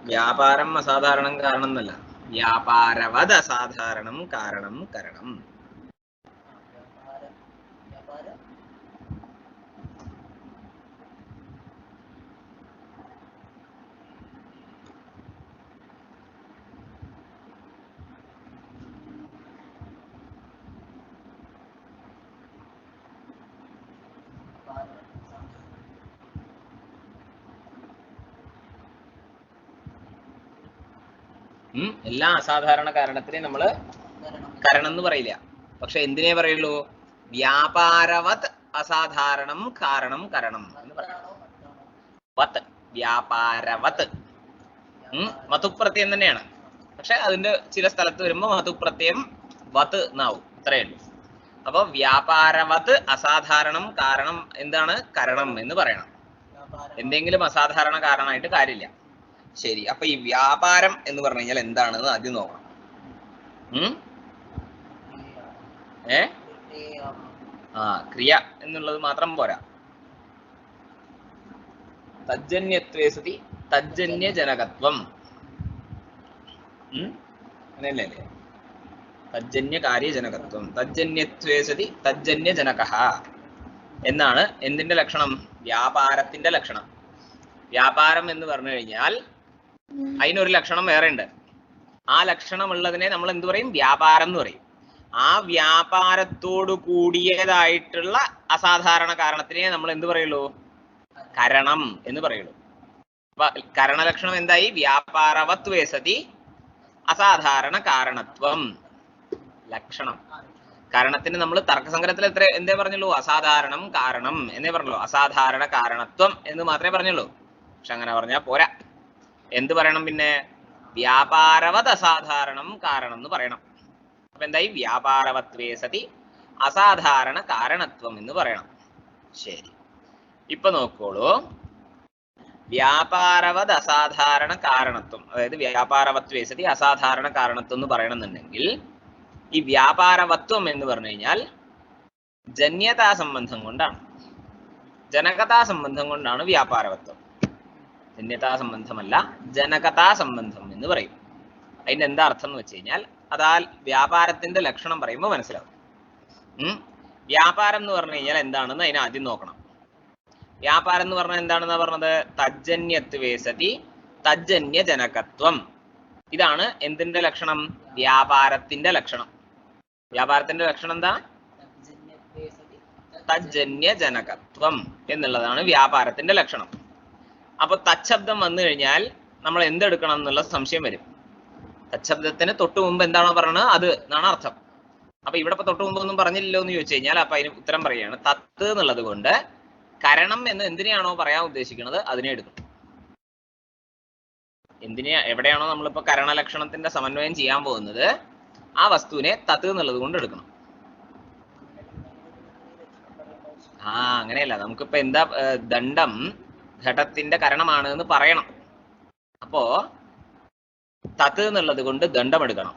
വ്യാപാരം അസാധാരണം കാരണം എന്നല്ല, വ്യാപാരവത് അസാധാരണം കാരണം കരണം. എല്ലാ അസാധാരണ കാരണത്തിനെ നമ്മള് കരണം എന്ന് പറയില്ല. പക്ഷെ എന്തിനേ പറയുള്ളൂ? വ്യാപാരവത് അസാധാരണം കാരണം കരണം എന്ന് പറയാം. വത്ത്, വ്യാപാരവത്. മതുപ്രത്യം തന്നെയാണ്. പക്ഷെ അതിന്റെ ചില സ്ഥലത്ത് വരുമ്പോ മതുപ്രത്യം വത്ത് എന്നാവും. അത്രയേ ഉള്ളൂ. അപ്പൊ വ്യാപാരവത് അസാധാരണം കാരണം എന്താണ്? കരണം എന്ന് പറയണം. എന്തെങ്കിലും അസാധാരണ കാരണമായിട്ട് കാര്യമില്ല. ശരി, അപ്പൊ ഈ വ്യാപാരം എന്ന് പറഞ്ഞു കഴിഞ്ഞാൽ എന്താണെന്ന് ആദ്യം നോക്കണം. ക്രിയ എന്നുള്ളത് മാത്രം പോരാ. തജ്ജന്യത്വേ സതി തജ്ജന്യജനകത്വം, അങ്ങനെയല്ലേ? തജ്ജന്യകാര്യജനകത്വം, തജ്ജന്യത്വേ സതി തജ്ജന്യജനകഃ എന്നാണ് എന്തിന്റെ ലക്ഷണം? വ്യാപാരത്തിന്റെ ലക്ഷണം. വ്യാപാരം എന്ന് പറഞ്ഞു കഴിഞ്ഞാൽ അതിനൊരു ലക്ഷണം വേറെ ഉണ്ട്. ആ ലക്ഷണമുള്ളതിനെ നമ്മൾ എന്ത് പറയും? വ്യാപാരം എന്ന് പറയും. ആ വ്യാപാരത്തോടു കൂടിയതായിട്ടുള്ള അസാധാരണ കാരണത്തിനെ നമ്മൾ എന്ത് പറയുള്ളൂ? കരണം എന്ന് പറയുള്ളൂ. അപ്പൊ കരണലക്ഷണം എന്തായി? വ്യാപാരവത്വേ സതി അസാധാരണ കാരണത്വം ലക്ഷണം. കാരണത്തിന് നമ്മൾ തർക്കസംഗ്രഹത്തിൽ എന്തേ പറഞ്ഞുള്ളൂ? അസാധാരണം കാരണം എന്നേ പറഞ്ഞുള്ളൂ. അസാധാരണ കാരണത്വം എന്ന് മാത്രമേ പറഞ്ഞുള്ളൂ. പക്ഷെ അങ്ങനെ പറഞ്ഞാൽ പോരാ. എന്ത് പറയണം പിന്നെ? വ്യാപാരവത് അസാധാരണം കാരണം എന്ന് പറയണം. അപ്പൊ എന്തായി? വ്യാപാരവത്വേ സതി അസാധാരണ കാരണത്വം എന്ന് പറയണം. ശരി, ഇപ്പൊ നോക്കോളൂ. വ്യാപാരവത് അസാധാരണ കാരണത്വം, അതായത് വ്യാപാരവത്വേ സതി അസാധാരണ കാരണത്വം എന്ന് പറയണമെന്നുണ്ടെങ്കിൽ ഈ വ്യാപാരവത്വം എന്ന് പറഞ്ഞു കഴിഞ്ഞാൽ ജന്യതാ സംബന്ധം കൊണ്ടാണ്, ജനകതാ സംബന്ധം കൊണ്ടാണ് വ്യാപാരവത്വം. ജന്യതാ സംബന്ധമല്ല, ജനകതാ സംബന്ധം എന്ന് പറയും. അതിന്റെ എന്താ അർത്ഥം എന്ന് വെച്ച് കഴിഞ്ഞാൽ അതാൽ വ്യാപാരത്തിന്റെ ലക്ഷണം പറയുമ്പോൾ മനസ്സിലാവും. വ്യാപാരം എന്ന് പറഞ്ഞു കഴിഞ്ഞാൽ എന്താണെന്ന് അതിനെ ആദ്യം നോക്കണം. വ്യാപാരം എന്ന് പറഞ്ഞാൽ എന്താണെന്നാ പറഞ്ഞത്? തജ്ജന്യത്വേ സതി തജ്ജന്യജനകത്വം. ഇതാണ് എന്തിന്റെ ലക്ഷണം? വ്യാപാരത്തിന്റെ ലക്ഷണം. വ്യാപാരത്തിന്റെ ലക്ഷണം എന്താ? തജ്ജന്യജനകത്വം എന്നുള്ളതാണ് വ്യാപാരത്തിന്റെ ലക്ഷണം. അപ്പൊ തച്ഛബ്ദം വന്നു കഴിഞ്ഞാൽ നമ്മൾ എന്തെടുക്കണം എന്നുള്ള സംശയം വരും. തച്ഛബ്ദത്തിന് തൊട്ടു മുമ്പ് എന്താണോ പറയുന്നത് അത് എന്നാണ് അർത്ഥം. അപ്പൊ ഇവിടെ ഇപ്പൊ തൊട്ടു മുമ്പ് ഒന്നും പറഞ്ഞില്ലല്ലോ എന്ന് ചോദിച്ചു കഴിഞ്ഞാൽ അപ്പൊ അതിന് ഉത്തരം പറയുകയാണ്. തത്ത് എന്നുള്ളത് കൊണ്ട് കരണം എന്ന് എന്തിനെയാണോ പറയാൻ ഉദ്ദേശിക്കുന്നത് അതിനെ എടുക്കും. എവിടെയാണോ നമ്മളിപ്പോ കരണലക്ഷണത്തിന്റെ സമന്വയം ചെയ്യാൻ പോകുന്നത് ആ വസ്തുവിനെ തത്ത് എന്നുള്ളത് കൊണ്ട് എടുക്കണം. അങ്ങനെയല്ല, നമുക്കിപ്പോ എന്താ ദണ്ഡം ഘടത്തിന്റെ കരണമാണ് എന്ന് പറയണം. അപ്പോ തത്ത് എന്നുള്ളത് കൊണ്ട് ദണ്ഡം എടുക്കണം.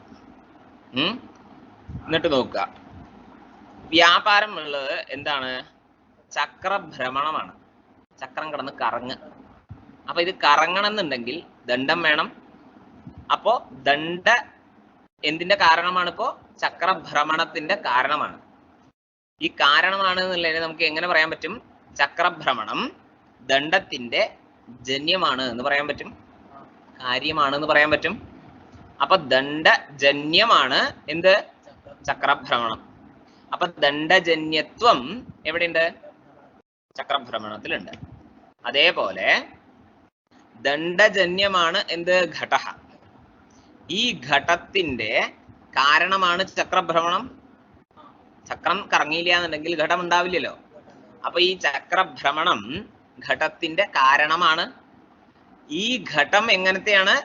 എന്നിട്ട് നോക്കുക, വ്യാപാരം ഉള്ളത് എന്താണ്? ചക്രഭ്രമണമാണ്. ചക്രം കിടന്ന് കറങ്ങ്. അപ്പൊ ഇത് കറങ്ങണം എന്നുണ്ടെങ്കിൽ ദണ്ഡം വേണം. അപ്പോ ദണ്ഡ എന്തിന്റെ കാരണമാണ്? ഇപ്പോ ചക്രഭ്രമണത്തിന്റെ കാരണമാണ്. ഈ കാരണമാണ് എന്നുള്ളതിനെ നമുക്ക് എങ്ങനെ പറയാൻ പറ്റും? ചക്രഭ്രമണം ദണ്ഡത്തിന്റെ ജന്യമാണ് എന്ന് പറയാൻ പറ്റും, കാര്യമാണെന്ന് പറയാൻ പറ്റും. അപ്പൊ ദണ്ഡജന്യമാണ് എന്ത്? ചക്രഭ്രമണം. അപ്പൊ ദണ്ഡജന്യത്വം എവിടെയുണ്ട്? ചക്രഭ്രമണത്തിലുണ്ട്. അതേപോലെ ദണ്ഡജന്യമാണ് എന്ത്? ഘടഃ. ഈ ഘടത്തിന്റെ കാരണമാണ് ചക്രഭ്രമണം. ചക്രം കറങ്ങിയില്ല എന്നുണ്ടെങ്കിൽ ഘടം ഉണ്ടാവില്ലല്ലോ. അപ്പൊ ഈ ചക്രഭ്രമണം ഘടത്തിന്റെ കാരണമാണ്. ഈ ഘടം എങ്ങനത്തെയാണ്?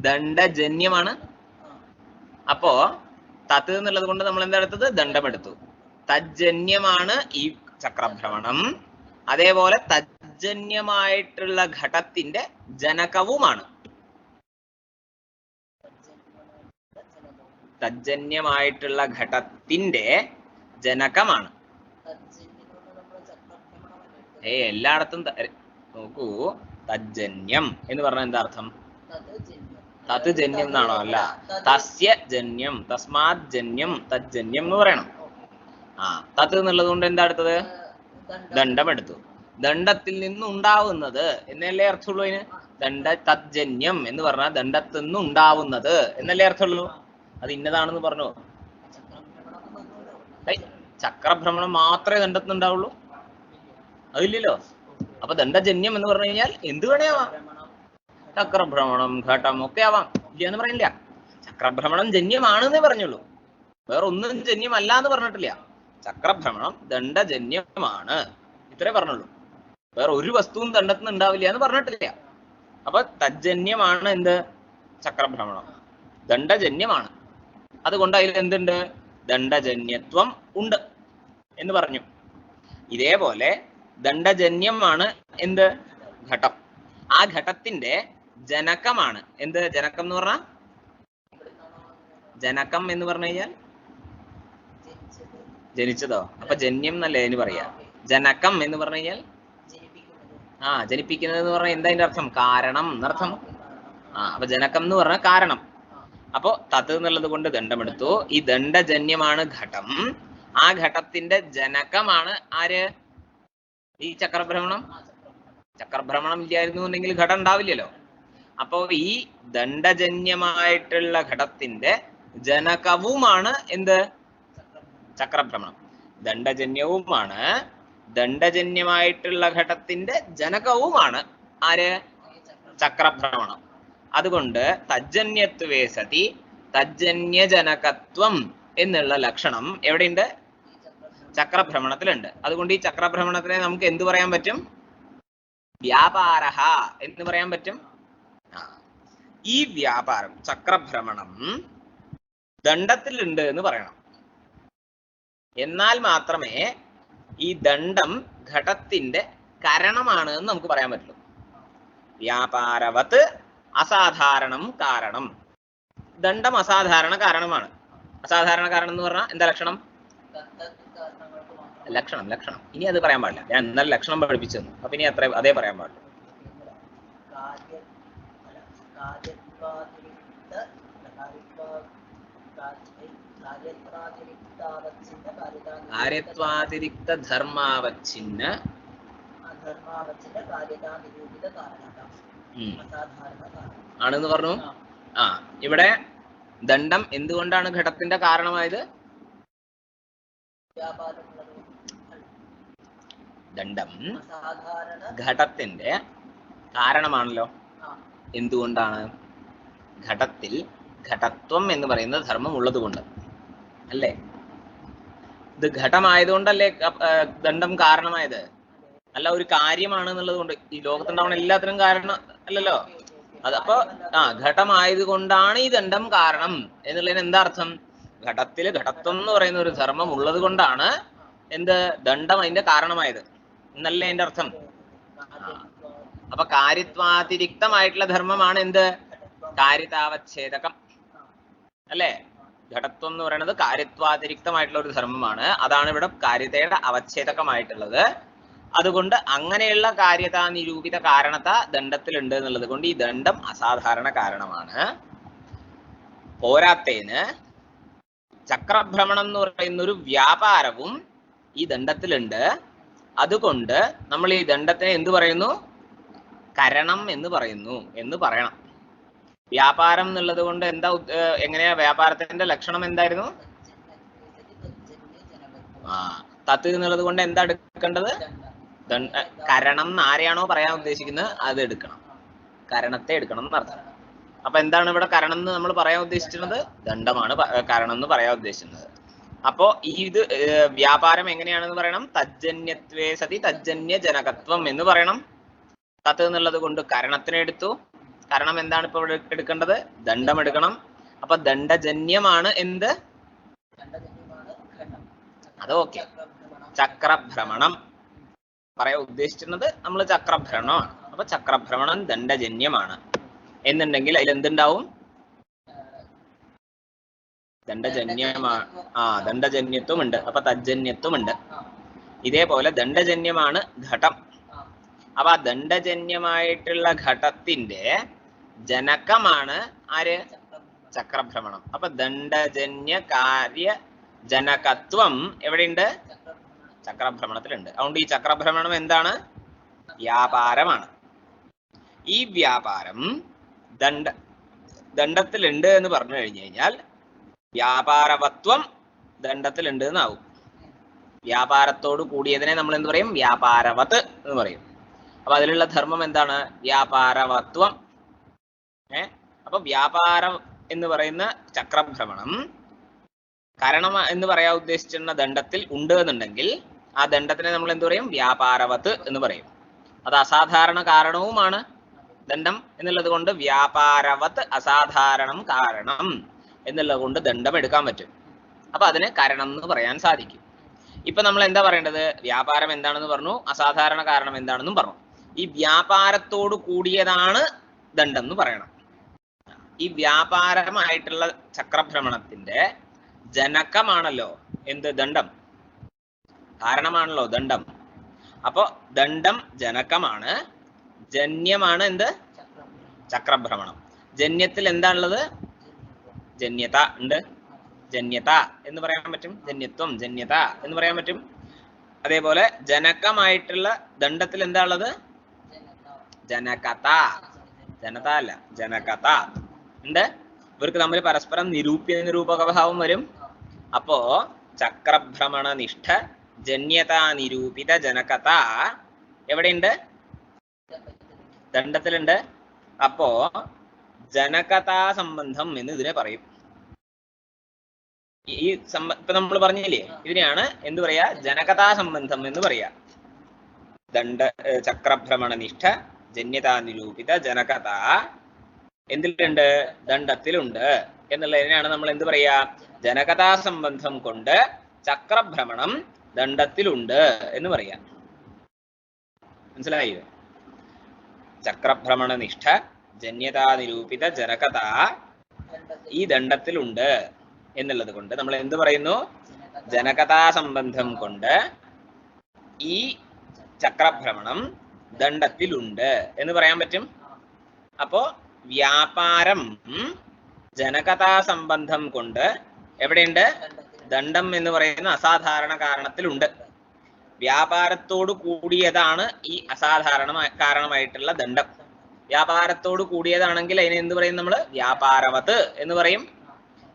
ദണ്ഡജന്യമാണ്. അപ്പോ തത്ത് എന്നുള്ളത് കൊണ്ട് നമ്മൾ എന്താ എടുത്തത്? ദണ്ഡമെടുത്തു. തജ്ജന്യമാണ് ഈ ചക്രഭ്രമണം. അതേപോലെ തജ്ജന്യമായിട്ടുള്ള ഘടത്തിന്റെ ജനകവുമാണ്. തജ്ജന്യമായിട്ടുള്ള ഘടത്തിന്റെ ജനകമാണ്. എല്ലായിടത്തും നോക്കൂ, തജ്ജന്യം എന്ന് പറഞ്ഞാൽ എന്താ അർത്ഥം? തത് ജന്യം എന്നാണോ? അല്ല, തസ്യ ജന്യം, തസ്മാത് ജന്യം, തജ്ജന്യം എന്ന് പറയണം. തത് എന്നുള്ളത് കൊണ്ട് എന്താ എടുത്തത്? ദണ്ഡം എടുത്തു. ദണ്ഡത്തിൽ നിന്നുണ്ടാവുന്നത് എന്നല്ലേ അർത്ഥമുള്ളൂ അതിന്. തജ്ജന്യം എന്ന് പറഞ്ഞാൽ ദണ്ഡത്തിൽ നിന്നുണ്ടാവുന്നത് എന്നല്ലേ അർത്ഥമുള്ളൂ. അത് ഇന്നതാണെന്ന് പറഞ്ഞു. ചക്രഭ്രമണം മാത്രമേ ദണ്ഡത്തിൽ ഉണ്ടാവുള്ളൂ? അതില്ലല്ലോ. അപ്പൊ ദണ്ഡജന്യം എന്ന് പറഞ്ഞു കഴിഞ്ഞാൽ എന്ത് വേണേ ആവാം. ചക്രഭ്രമണം ഘട്ടം ഒക്കെ ആവാം. ഇല്ല എന്ന് പറയില്ല. ചക്രഭ്രമണം ജന്യമാണെന്നേ പറഞ്ഞുള്ളൂ, വേറെ ഒന്നും ജന്യമല്ല എന്ന് പറഞ്ഞിട്ടില്ല. ചക്രഭ്രമണം ദണ്ഡജന്യമാണ് ഇത്രേ പറഞ്ഞുള്ളൂ. വേറെ ഒരു വസ്തുവും ദണ്ഡത്തിന് ഉണ്ടാവില്ല എന്ന് പറഞ്ഞിട്ടില്ല. അപ്പൊ തജ്ജന്യമാണ് എന്ത്? ചക്രഭ്രമണം ദണ്ഡജന്യമാണ്. അതുകൊണ്ട് അതിൽ എന്തുണ്ട്? ദണ്ഡജന്യത്വം ഉണ്ട് എന്ന് പറഞ്ഞു. ഇതേപോലെ ദണ്ഡജന്യമാണ് എന്ത്? ഘടം. ആ ഘടത്തിന്റെ ജനകമാണ്. എന്ത് ജനകം എന്ന് പറഞ്ഞാൽ? ജനകം എന്ന് പറഞ്ഞു കഴിഞ്ഞാൽ ജനിച്ചതോ? അപ്പൊ ജന്യം എന്നല്ലേ അതിന് പറയാ. ജനകം എന്ന് പറഞ്ഞു കഴിഞ്ഞാൽ ജനിപ്പിക്കുന്നത് എന്ന് പറഞ്ഞാൽ എന്താ അതിന്റെ അർത്ഥം? കാരണം എന്നർത്ഥം. അപ്പൊ ജനകം എന്ന് പറഞ്ഞാൽ കാരണം. അപ്പോ തത് എന്നുള്ളത് കൊണ്ട് ദണ്ഡമെടുത്തു. ഈ ദണ്ഡജന്യമാണ് ഘടം. ആ ഘടത്തിന്റെ ജനകമാണ് ആര്? ഈ ചക്രഭ്രമണം. ചക്രഭ്രമണം ഇല്ലായിരുന്നു എന്നുണ്ടെങ്കിൽ ഘടം ഉണ്ടാവില്ലല്ലോ. അപ്പോ ഈ ദണ്ഡജന്യമായിട്ടുള്ള ഘടത്തിന്റെ ജനകവുമാണ് എന്ത്? ചക്രഭ്രമണം. ദണ്ഡജന്യവുമാണ്. ദണ്ഡജന്യമായിട്ടുള്ള ഘടത്തിന്റെ ജനകവുമാണ് ആര്? ചക്രഭ്രമണം. അതുകൊണ്ട് തജ്ജന്യത്വേ സതി തജ്ജന്യജനകത്വം എന്നുള്ള ലക്ഷണം എവിടെയുണ്ട്? ചക്രഭ്രമണത്തിലുണ്ട്. അതുകൊണ്ട് ഈ ചക്രഭ്രമണത്തിനെ നമുക്ക് എന്ത് പറയാൻ പറ്റും? വ്യാപാരഃ എന്ന് പറയാൻ പറ്റും. ഈ വ്യാപാരം ചക്രഭ്രമണം ദണ്ഡത്തിലുണ്ട് എന്ന് പറയണം. എന്നാൽ മാത്രമേ ഈ ദണ്ഡം ഘടത്തിന്റെ കാരണമാണ് എന്ന് നമുക്ക് പറയാൻ പറ്റുള്ളൂ. വ്യാപാരവത് അസാധാരണം കാരണം. ദണ്ഡം അസാധാരണ കാരണമാണ്. അസാധാരണ കാരണം എന്ന് പറഞ്ഞാൽ എന്താ ലക്ഷണം? ലക്ഷണം. ഇനി അത് പറയാൻ പാടില്ല. ഞാൻ ഇന്നലെ ലക്ഷണം പഠിപ്പിച്ചു തന്നു. അപ്പൊ ഇനി അതേ പറയാൻ പാടില്ല. കാര്യത്വാതിരിക്ത ധർമാവച്ഛിന്ന ആണെന്ന് പറഞ്ഞു. ഇവിടെ ദണ്ഡം എന്തുകൊണ്ടാണ് ഘടത്തിന്റെ കാരണമായത്? ദണ്ഡം ഘടത്തിന്റെ കാരണമാണല്ലോ. എന്തുകൊണ്ടാണ്? ഘടത്തിൽ ഘടത്വം എന്ന് പറയുന്ന ധർമ്മം ഉള്ളത് കൊണ്ട് അല്ലേ? ഇത് ഘടമായതുകൊണ്ടല്ലേ ദണ്ഡം കാരണമായത്? അല്ല ഒരു കാര്യമാണ് എന്നുള്ളത് കൊണ്ട്. ഈ ലോകത്തുണ്ടാവുന്ന എല്ലാത്തിനും കാരണം അല്ലല്ലോ അത്. അപ്പൊ ഘടമായത് കൊണ്ടാണ് ഈ ദണ്ഡം കാരണം എന്നുള്ളതിന് എന്താ അർത്ഥം? ഘടത്തില് ഘടത്വം എന്ന് പറയുന്ന ഒരു ധർമ്മം ഉള്ളത് കൊണ്ടാണ് എന്ത് ദണ്ഡം അതിന്റെ കാരണമായത് എന്നല്ലേ അതിന്റെ അർത്ഥം. അപ്പൊ കാര്യത്വാതിരിക്തമായിട്ടുള്ള ധർമ്മമാണ് എന്ത്? കാര്യതാവച്ഛേദകം അല്ലേ? ഘടത്വം എന്ന് പറയുന്നത് കാര്യത്വാതിരിക്തമായിട്ടുള്ള ഒരു ധർമ്മമാണ്. അതാണ് ഇവിടെ കാര്യതയുടെ അവച്ഛേദകമായിട്ടുള്ളത്. അതുകൊണ്ട് അങ്ങനെയുള്ള കാര്യതാ നിരൂപിത കാരണത ദണ്ഡത്തിലുണ്ട് എന്നുള്ളത് കൊണ്ട് ഈ ദണ്ഡം അസാധാരണ കാരണമാണ്. പോരാത്തേന് ചക്രഭ്രമണം എന്ന് പറയുന്ന ഒരു വ്യാപാരവും ഈ ദണ്ഡത്തിലുണ്ട്. അതുകൊണ്ട് നമ്മൾ ഈ ദണ്ഡത്തിനെ എന്ത് പറയുന്നു? കരണം എന്ന് പറയുന്നു എന്ന് പറയണം. വ്യാപാരം എന്നുള്ളത് കൊണ്ട് എന്താ എങ്ങനെയാ വ്യാപാരത്തിന്റെ ലക്ഷണം എന്തായിരുന്നു? തത്ത് എന്നുള്ളത് കൊണ്ട് എന്താ എടുക്കേണ്ടത്? കരണം എന്ന് ആരെയാണോ പറയാൻ ഉദ്ദേശിക്കുന്നത് അത് എടുക്കണം. കരണത്തെ എടുക്കണം എന്നർത്ഥം. അപ്പൊ എന്താണ് ഇവിടെ കരണം എന്ന് നമ്മൾ പറയാൻ ഉദ്ദേശിച്ചിരുന്നത്? ദണ്ഡമാണ് കാരണം എന്ന് പറയാൻ ഉദ്ദേശിക്കുന്നത്. അപ്പോ ഇത് വ്യാപാരം എങ്ങനെയാണെന്ന് പറയണം? തജ്ജന്യത്വേ സതി തജ്ജന്യ ജനകത്വം എന്ന് പറയണം. തത്ത് എന്നുള്ളത് കൊണ്ട് കരണത്തിനെ എടുത്തു. കാരണം എന്താണ് ഇപ്പൊ ഇവിടെ എടുക്കേണ്ടത്? ദണ്ഡം എടുക്കണം. അപ്പൊ ദണ്ഡജന്യമാണ് എന്ത്? അത് ഓക്കെ. ചക്രഭ്രമണം പറയാൻ ഉദ്ദേശിച്ചിരുന്നത് നമ്മൾ ചക്രഭ്രമണമാണ്. അപ്പൊ ചക്രഭ്രമണം ദണ്ഡജന്യമാണ് എന്നുണ്ടെങ്കിൽ അതിൽ എന്തുണ്ടാവും? ദണ്ഡജന്യമാണ്. ദണ്ഡജന്യത്വം ഉണ്ട്. അപ്പൊ തജ്ജന്യത്വം ഉണ്ട്. ഇതേപോലെ ദണ്ഡജന്യമാണ് ഘടം. അപ്പൊ ആ ദണ്ഡജന്യമായിട്ടുള്ള ഘടത്തിന്റെ ജനകമാണ് ആര്? ചക്രഭ്രമണം. അപ്പൊ ദണ്ഡജന്യ കാര്യ ജനകത്വം എവിടെയുണ്ട്? ചക്രഭ്രമണത്തിലുണ്ട്. അതുകൊണ്ട് ഈ ചക്രഭ്രമണം എന്താണ്? വ്യാപാരമാണ്. ഈ വ്യാപാരം ദണ്ഡത്തിലുണ്ട് എന്ന് പറഞ്ഞു കഴിഞ്ഞു കഴിഞ്ഞാൽ വ്യാപാരവത്വം ദണ്ഡത്തിലുണ്ട് എന്നാവും. വ്യാപാരത്തോട് കൂടിയതിനെ നമ്മൾ എന്ത് പറയും? വ്യാപാരവത്ത് എന്ന് പറയും. അപ്പൊ അതിലുള്ള ധർമ്മം എന്താണ്? വ്യാപാരവത്വം. അപ്പൊ വ്യാപാരം എന്ന് പറയുന്ന ചക്രഭ്രമണം കാരണം എന്ന് പറയാൻ ഉദ്ദേശിച്ചിരുന്ന ദണ്ഡത്തിൽ ഉണ്ട് എന്നുണ്ടെങ്കിൽ ആ ദണ്ഡത്തിനെ നമ്മൾ എന്ത് പറയും? വ്യാപാരവത്ത് എന്ന് പറയും. അത് അസാധാരണ കാരണവുമാണ് ദണ്ഡം എന്നുള്ളത് കൊണ്ട് വ്യാപാരവത്ത് അസാധാരണം കാരണം എന്നുള്ളത് കൊണ്ട് ദണ്ഡം എടുക്കാൻ പറ്റും. അപ്പൊ അതിന് കാരണം എന്ന് പറയാൻ സാധിക്കും. ഇപ്പൊ നമ്മൾ എന്താ പറയേണ്ടത്? വ്യാപാരം എന്താണെന്ന് പറഞ്ഞു, അസാധാരണ കാരണം എന്താണെന്നും പറഞ്ഞു. ഈ വ്യാപാരത്തോട് കൂടിയതാണ് ദണ്ഡം എന്ന് പറയണം. ഈ വ്യാപാരമായിട്ടുള്ള ചക്രഭ്രമണത്തിന്റെ ജനകമാണല്ലോ എന്ത്? ദണ്ഡം. കാരണമാണല്ലോ ദണ്ഡം. അപ്പോ ദണ്ഡം ജനകമാണ്, ജന്യമാണ് എന്ത്? ചക്രഭ്രമണം. ജന്യത്തിൽ എന്താണുള്ളത്? ജന്യത ഉണ്ട്. ജന്യത എന്ന് പറയാൻ പറ്റും, ജന്യത്വം, ജന്യത എന്ന് പറയാൻ പറ്റും. അതേപോലെ ജനകമായിട്ടുള്ള ദണ്ഡത്തിൽ എന്താ ഉള്ളത്? ജനകത. ജനത അല്ല, ജനകത ഉണ്ട്. ഇവർക്ക് തമ്മിൽ പരസ്പരം നിരൂപ്യ നിരൂപക ഭാവം വരും. അപ്പോ ചക്രഭ്രമണ നിഷ്ഠ ജന്യത നിരൂപിത ജനകത എവിടെയുണ്ട്? ദണ്ഡത്തിലുണ്ട്. അപ്പോ ജനകതാ സംബന്ധം എന്ന് ഇതിനെ പറയും. ഈ ഇപ്പൊ നമ്മൾ പറഞ്ഞില്ലേ, ഇതിനെയാണ് എന്ത് പറയാ? ജനകതാ സംബന്ധം എന്ന് പറയാ. ചക്രഭ്രമണ നിഷ്ഠ ജന്യതാ നിരൂപിത ജനകത എന്തിലുണ്ട്? ദണ്ഡത്തിലുണ്ട് എന്നുള്ളതിനാണ് നമ്മൾ എന്ത് പറയാ? ജനകതാ സംബന്ധം കൊണ്ട് ചക്രഭ്രമണം ദണ്ഡത്തിലുണ്ട് എന്ന് പറയാം. മനസ്സിലായോ? ചക്രഭ്രമണ നിഷ്ഠ ജന്യതാ നിരൂപിത ജനകത ഈ ദണ്ഡത്തിലുണ്ട് എന്നുള്ളത് കൊണ്ട് നമ്മൾ എന്ത് പറയുന്നു? ജനകതാ സംബന്ധം കൊണ്ട് ഈ ചക്രഭ്രമണം ദണ്ഡത്തിലുണ്ട് എന്ന് പറയാൻ പറ്റും. അപ്പോ വ്യാപാരം ജനകതാ സംബന്ധം കൊണ്ട് എവിടെയുണ്ട്? ദണ്ഡം എന്ന് പറയുന്ന അസാധാരണ കാരണത്തിലുണ്ട്. വ്യാപാരത്തോട് കൂടിയതാണ് ഈ അസാധാരണ കാരണമായിട്ടുള്ള ദണ്ഡം. വ്യാപാരത്തോട് കൂടിയതാണെങ്കിൽ അതിനെ എന്ത് പറയും? നമ്മള് വ്യാപാരവത്ത് എന്ന് പറയും.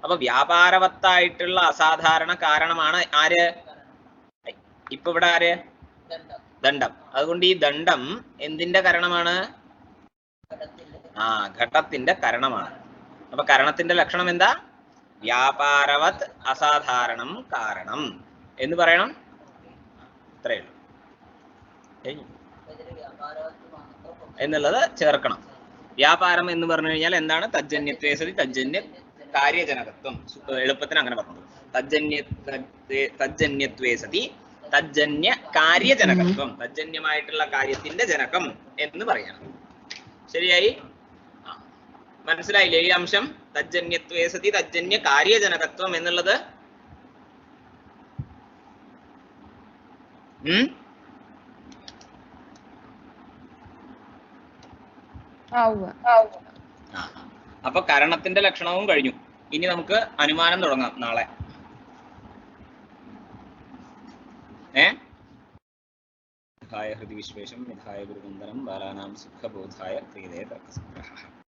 അപ്പൊ വ്യാപാരവത്തായിട്ടുള്ള അസാധാരണ കാരണമാണ് ആര്? ഇപ്പൊ ഇവിടെ ആര്? ദണ്ഡം. അതുകൊണ്ട് ഈ ദണ്ഡം എന്തിന്റെ കരണമാണ്? ഘടത്തിന്റെ കരണമാണ്. അപ്പൊ കരണത്തിന്റെ ലക്ഷണം എന്താ? വ്യാപാരവത് അസാധാരണം കാരണം എന്ന് പറയണം. ഇത്രയേ ഉള്ളൂ. എന്നുള്ളത് ചേർക്കണം. വ്യാപാരം എന്ന് പറഞ്ഞു കഴിഞ്ഞാൽ എന്താണ്? തജ്ജന്യത്വേ സതി തജ്ജന്യ കാര്യജനകത്വം. എളുപ്പത്തിന് അങ്ങനെ പറഞ്ഞു. തജ്ജന്യത്വേ സതി തജ്ജന്യ കാര്യജനകത്വം. തജ്ജന്യമായിട്ടുള്ള കാര്യത്തിന്റെ ജനകം എന്ന് പറയണം. ശരിയായി? മനസ്സിലായില്ലേ ഈ അംശം? തജ്ജന്യത്വേ സതി തജ്ജന്യ കാര്യജനകത്വം എന്നുള്ളത്. അപ്പൊ കരണത്തിന്റെ ലക്ഷണവും കഴിഞ്ഞു. ഇനി നമുക്ക് അനുമാനം തുടങ്ങാം നാളെ. വിധായ ഹൃദി വിശ്വേഷം വിധായ ഗുരുവന്ദനം ബാലാനാം സുഖബോധായ പ്രീതേ തർക്കസംഗ്രഹഃ.